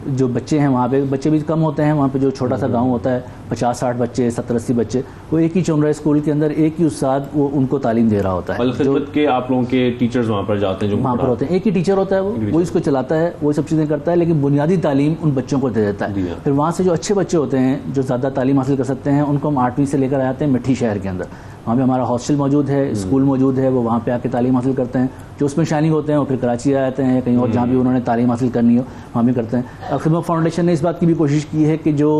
S8: जो बच्चे हैं, वहाँ पे बच्चे भी कम होते हैं। वहाँ पे जो छोटा सा गांव होता है 50-60 बच्चे, 70-80 बच्चे, वो एक ही चौनरा स्कूल के अंदर एक ही उस्ताद वो उनको तालीम दे रहा होता है।
S2: अलखिदमत के आप लोगों के टीचर्स वहाँ पर जाते हैं, जो
S8: वहाँ पर होते हैं, एक ही टीचर होता है, वो इसको चलाता है, वो सब चीज़ें करता है, लेकिन बुनियादी तालीम उन बच्चों को दे देता है। फिर वहाँ से जो अच्छे बच्चे होते हैं जो ज़्यादा तालीम हासिल कर सकते हैं उनको हम 8वीं से लेकर आते हैं मिठी शहर के अंदर। वहाँ पे हमारा हॉस्टल मौजूद है, स्कूल मौजूद है, वो वहाँ पे आके तालीम हासिल करते हैं। जो उसमें शाइनिंग होते हैं वो फिर कराची आ जाते हैं, कहीं और जहाँ भी उन्होंने तालीम हासिल करनी हो वहाँ भी करते हैं। अलखिदमत फाउंडेशन ने इस बात की भी कोशिश की है कि जो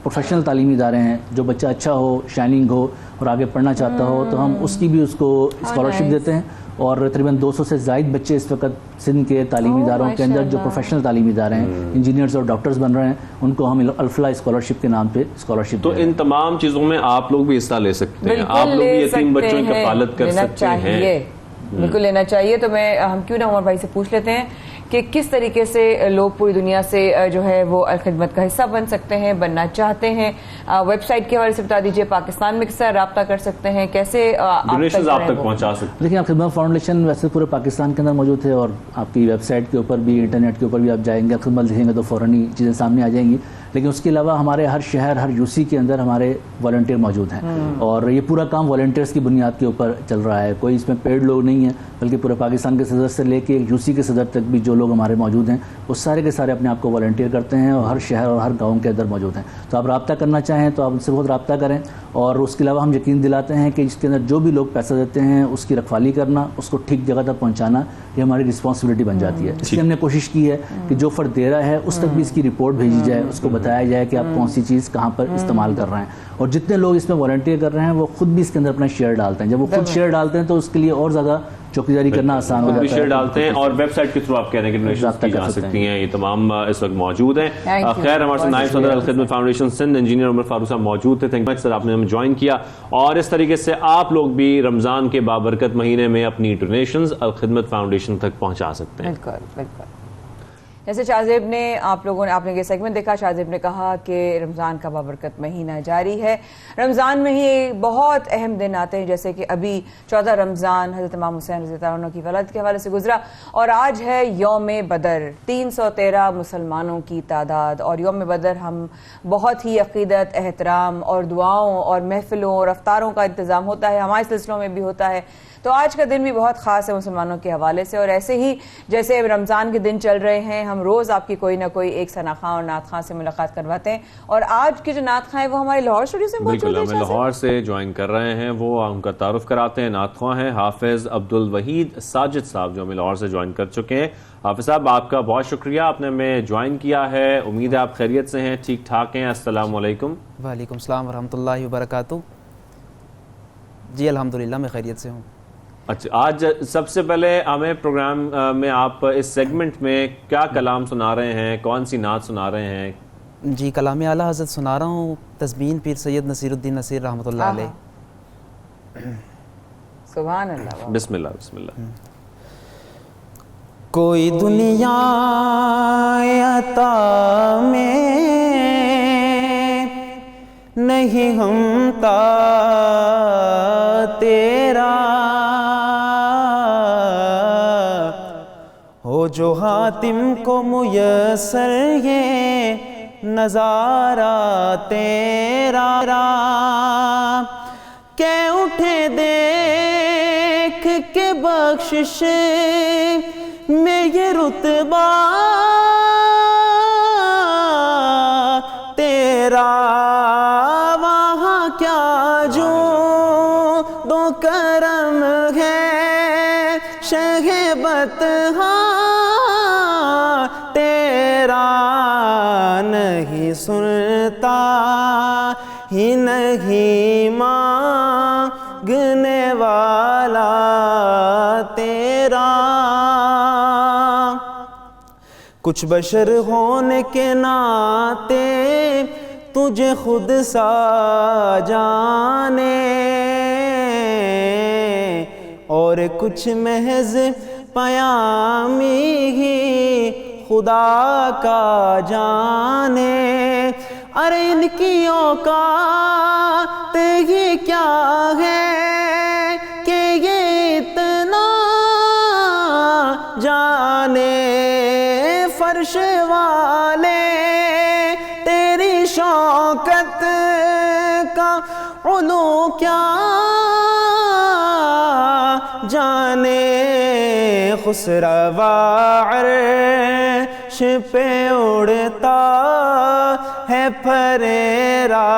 S8: प्रोफेशनल तालीमी इदारे हैं, जो बच्चा अच्छा हो, शाइनिंग हो और आगे पढ़ना चाहता हो, तो हम उसकी भी उसको स्कॉलरशिप देते हैं। और तकरीबन 200 से ज़ायद बच्चे इस वक्त सिंध के तालीमी इदारों के अंदर जो प्रोफेशनल तालीमी इदारे हैं, इंजीनियर्स और डॉक्टर्स बन रहे हैं, उनको हम अल्फला स्कॉलरशिप के नाम पे स्कॉलरशिप।
S2: तो इन तमाम चीज़ों में आप लोग भी हिस्सा ले सकते हैं, आप लोग भी यतीम बच्चों की कफालत कर सकते हैं,
S1: बिल्कुल लेना चाहिए। तो हम क्यों ना उमर भाई से पूछ लेते हैं कि किस तरीके से लोग पूरी दुनिया से जो है वो अलखिदमत का हिस्सा बन सकते हैं, बनना चाहते हैं। वेबसाइट के हवाले से बता दीजिए, पाकिस्तान में किस तरह रब्ता कर सकते हैं, कैसे आप तक
S2: पहुंचा सकते हैं।
S8: देखिए, अलखिदमत फाउंडेशन वैसे पूरे पाकिस्तान के अंदर मौजूद है और आपकी वेबसाइट के ऊपर भी, इंटरनेट के ऊपर भी आप जाएंगे, अलखिदमत लिखेंगे तो फ़ौरन ही चीज़ें सामने आ जाएंगी। लेकिन उसके अलावा हमारे हर शहर, हर यूसी के अंदर हमारे वॉलंटियर मौजूद हैं और ये पूरा काम वॉलंटियर्स की बुनियाद के ऊपर चल रहा है। कोई इसमें पेड लोग नहीं है, बल्कि पूरे पाकिस्तान के सदर से लेके यूसी के सदर तक भी जो लोग हमारे मौजूद हैं वो सारे के सारे अपने आप को वॉलंटियर करते हैं और हर शहर और हर गाँव के अंदर मौजूद हैं। तो आप रब्ता करना चाहें तो आप उनसे बहुत रब्ता करें और उसके अलावा हम यकीन दिलाते हैं कि इसके अंदर जो भी लोग पैसा देते हैं उसकी रखवाली करना, उसको ठीक जगह तक पहुंचाना, ये हमारी रिस्पॉन्सिबिलिटी बन जाती है। इसलिए हमने कोशिश की है कि जो फर्द दे रहा है उस तक भी इसकी रिपोर्ट भेजी जाए, उसको बताया जाए कि आप कौन सी चीज़ कहाँ पर इस्तेमाल कर रहे हैं। और जितने लोग इसमें वॉलंटियर कर रहे हैं वो खुद भी इसके अंदर अपना शेयर डालते हैं। जब वो खुद शेयर डालते हैं तो उसके लिए और ज़्यादा चौकीदारी करना आसान हो जाता है।
S2: शेयर डालते हैं और वेबसाइट के थ्रू आप कह रहे हैं कि डोनेशन की जा सकती हैं। ये तमाम इस वक्त मौजूद हैं। खैर, हमारे साथ नायब सदर अल-खिदमत फाउंडेशन सिंध इंजीनियर उमर फारूक साहब मौजूद थे। थैंक यू सर, आपने हमें ज्वाइन किया। और इस तरीके से आप लोग भी रमज़ान के बाबरकत महीने में अपनी डोनेशंस अल-खिदमत फाउंडेशन तक पहुंचा सकते हैं।
S1: बिल्कुल बिल्कुल। जैसे शाहजेब ने, आपने ये सेगमेंट देखा, शाहजेब ने कहा कि रमज़ान का बाबरकत महीना जारी है। रमज़ान में ही बहुत अहम दिन आते हैं, जैसे कि अभी 14 रमज़ान हज़रत इमाम हुसैन रज़ी अल्लाह अन्हु की वलादत के हवाले से गुजरा और आज है यौम बदर। 313 मुसलमानों की तादाद और यौम बदर हम बहुत ही अक़ीदत, एहतराम और दुआओं और महफिलों और अफ्तारों का इंतज़ाम होता है, हमारे सिलसिलों में भी होता है। तो आज का दिन भी बहुत ख़ास है मुसलमानों के हवाले से। और ऐसे ही जैसे रमज़ान के दिन चल रहे हैं, हम रोज़ आपकी कोई ना कोई एक सना खां और नात खां से मुलाकात करवाते हैं। और आज की जो नात खां है वो हमारे लाहौर स्टूडियो से
S2: बिल्कुल हमें लाहौर से ज्वाइन कर रहे हैं। वो उनका तारुफ कराते हैं। नात खां हैं हाफिज अब्दुल वहीद साजिद साहब, जो हमें लाहौर से ज्वाइन कर चुके हैं। हाफिज साहब, आपका बहुत शुक्रिया, आपने हमें ज्वाइन किया है। उम्मीद है आप खैरियत से हैं, ठीक ठाक हैं। अस्सलाम वालेकुम।
S9: वालेकुम सलाम रहमतुल्लाहि व बरकातुहू। जी अल्हम्दुलिल्लाह मैं खैरियत से हूँ।
S2: अच्छा, आज सबसे पहले हमें प्रोग्राम में आप इस सेगमेंट में क्या कलाम सुना रहे हैं, कौन सी नात सुना रहे हैं?
S9: जी कलाम आला हज़रत सुना रहा हूँ, तस्बीन पीर सैयद नसीरुद्दीन नसीर रहमतुल्लाह अलैह।
S1: सुभान अल्लाह।
S2: बिस्मिल्लाह बिस्मिल्लाह।
S9: कोई दुनिया अता में नहीं हमता तेरा, हो जो हातिम को मुयस्सर ये नज़ारा तेरा। के उठे देख के बख्शिश में ये रुतबा तेरा, वहाँ क्या जो दो करम है शहबत तेरा, नहीं सुनता ही नहीं मांगने वाला तेरा। कुछ बशर होने के नाते तुझे खुद सा जाने, और कुछ महज पयामी ही खुदा का जाने। अरे इनकी औकात ही क्या है कि ये इतना जाने, फर्श वाले तेरी शौकत का उलू क्या जाने। खुसरवा अर्श पे उड़ता है फरेरा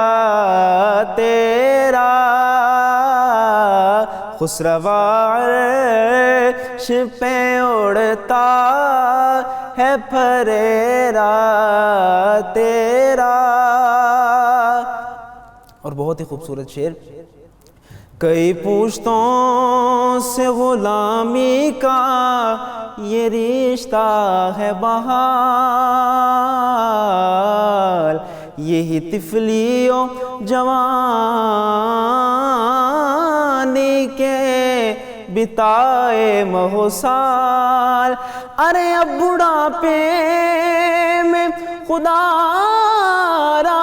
S9: तेरा, खुसरवा अर्श पे उड़ता है फरेरा तेरा। और बहुत ही खूबसूरत शेर। कई पुश्तों से गुलामी का ये रिश्ता है बहाल, यही तिफलियों जवानी के बिताए महोसाल। अरे अब बुढ़ापे में खुदारा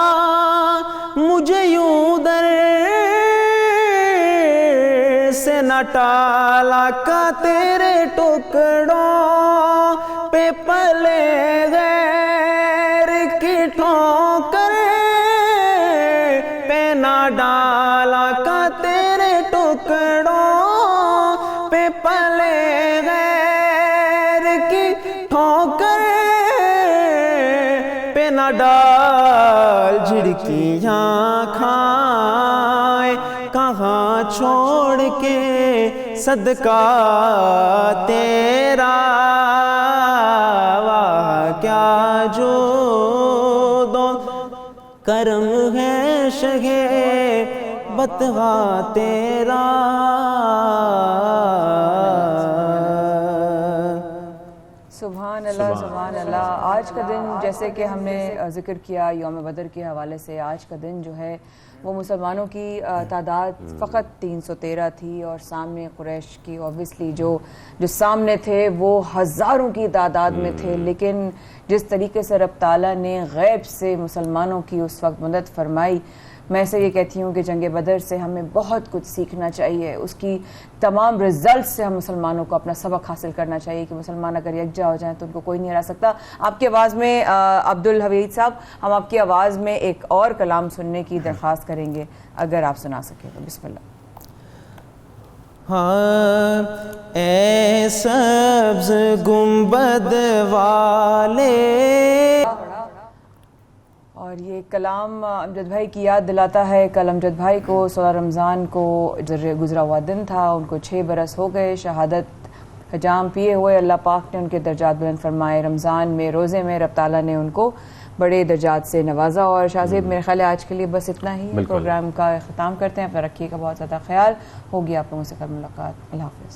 S9: मुझे यूं दर से न टाला का, तेरे टुकड़ों पे पले गैर की ठोकर पे न डाला का, तेरे टुकड़ों पे पले गैर की ठोकर पे न डाल। झिड़कियाँ खां
S10: कहाँ छोड़ के सदका तेरा, वाह क्या जो दो करम है शगे बतहा तेरा।
S1: सुभान अल्लाह, सुभान अल्लाह। आज का दिन जैसे कि हमने जिक्र किया यौम बदर के हवाले से, आज का दिन जो है वो मुसलमानों की तादाद फ़कत 313 थी और सामने कुरैश की ऑब्वियसली जो सामने थे वो हज़ारों की तादाद में थे। लेकिन जिस तरीके से रब ताला ने गैब से मुसलमानों की उस वक्त मदद फरमाई, मैं से ये कहती हूँ कि जंग बदर से हमें बहुत कुछ सीखना चाहिए। उसकी तमाम रिजल्ट से हम मुसलमानों को अपना सबक हासिल करना चाहिए कि मुसलमान अगर यकजा हो जाएं तो उनको कोई नहीं हरा सकता। आपकी आवाज़ में अब्दुल हमीद साहब, हम आपकी आवाज़ में एक और कलाम सुनने की दरख्वास्त करेंगे, अगर आप सुना सकें तो बिस्मिल्लाह।
S10: हाँ ऐ सब्ज़ गुंबद वाले।
S1: और ये कलाम अमजद भाई की याद दिलाता है, कल अमजद भाई को 16 रमज़ान को गुजरा हुआ दिन था, उनको 6 बरस हो गए शहादत का जाम पिए हुए। अल्लाह पाक ने उनके दर्जात बुलंद फरमाए। रमज़ान में रोज़े में रब ताला ने उनको बड़े दर्जात से नवाजा। और शाहज़ेब मेरे ख्याल है आज के लिए बस इतना ही, प्रोग्राम का ख़त्म करते हैं। अपना रखिएगा बहुत ज़्यादा ख्याल, होगी आप लोगों से कल मुलाकात। अल्लाह हाफ़िज़।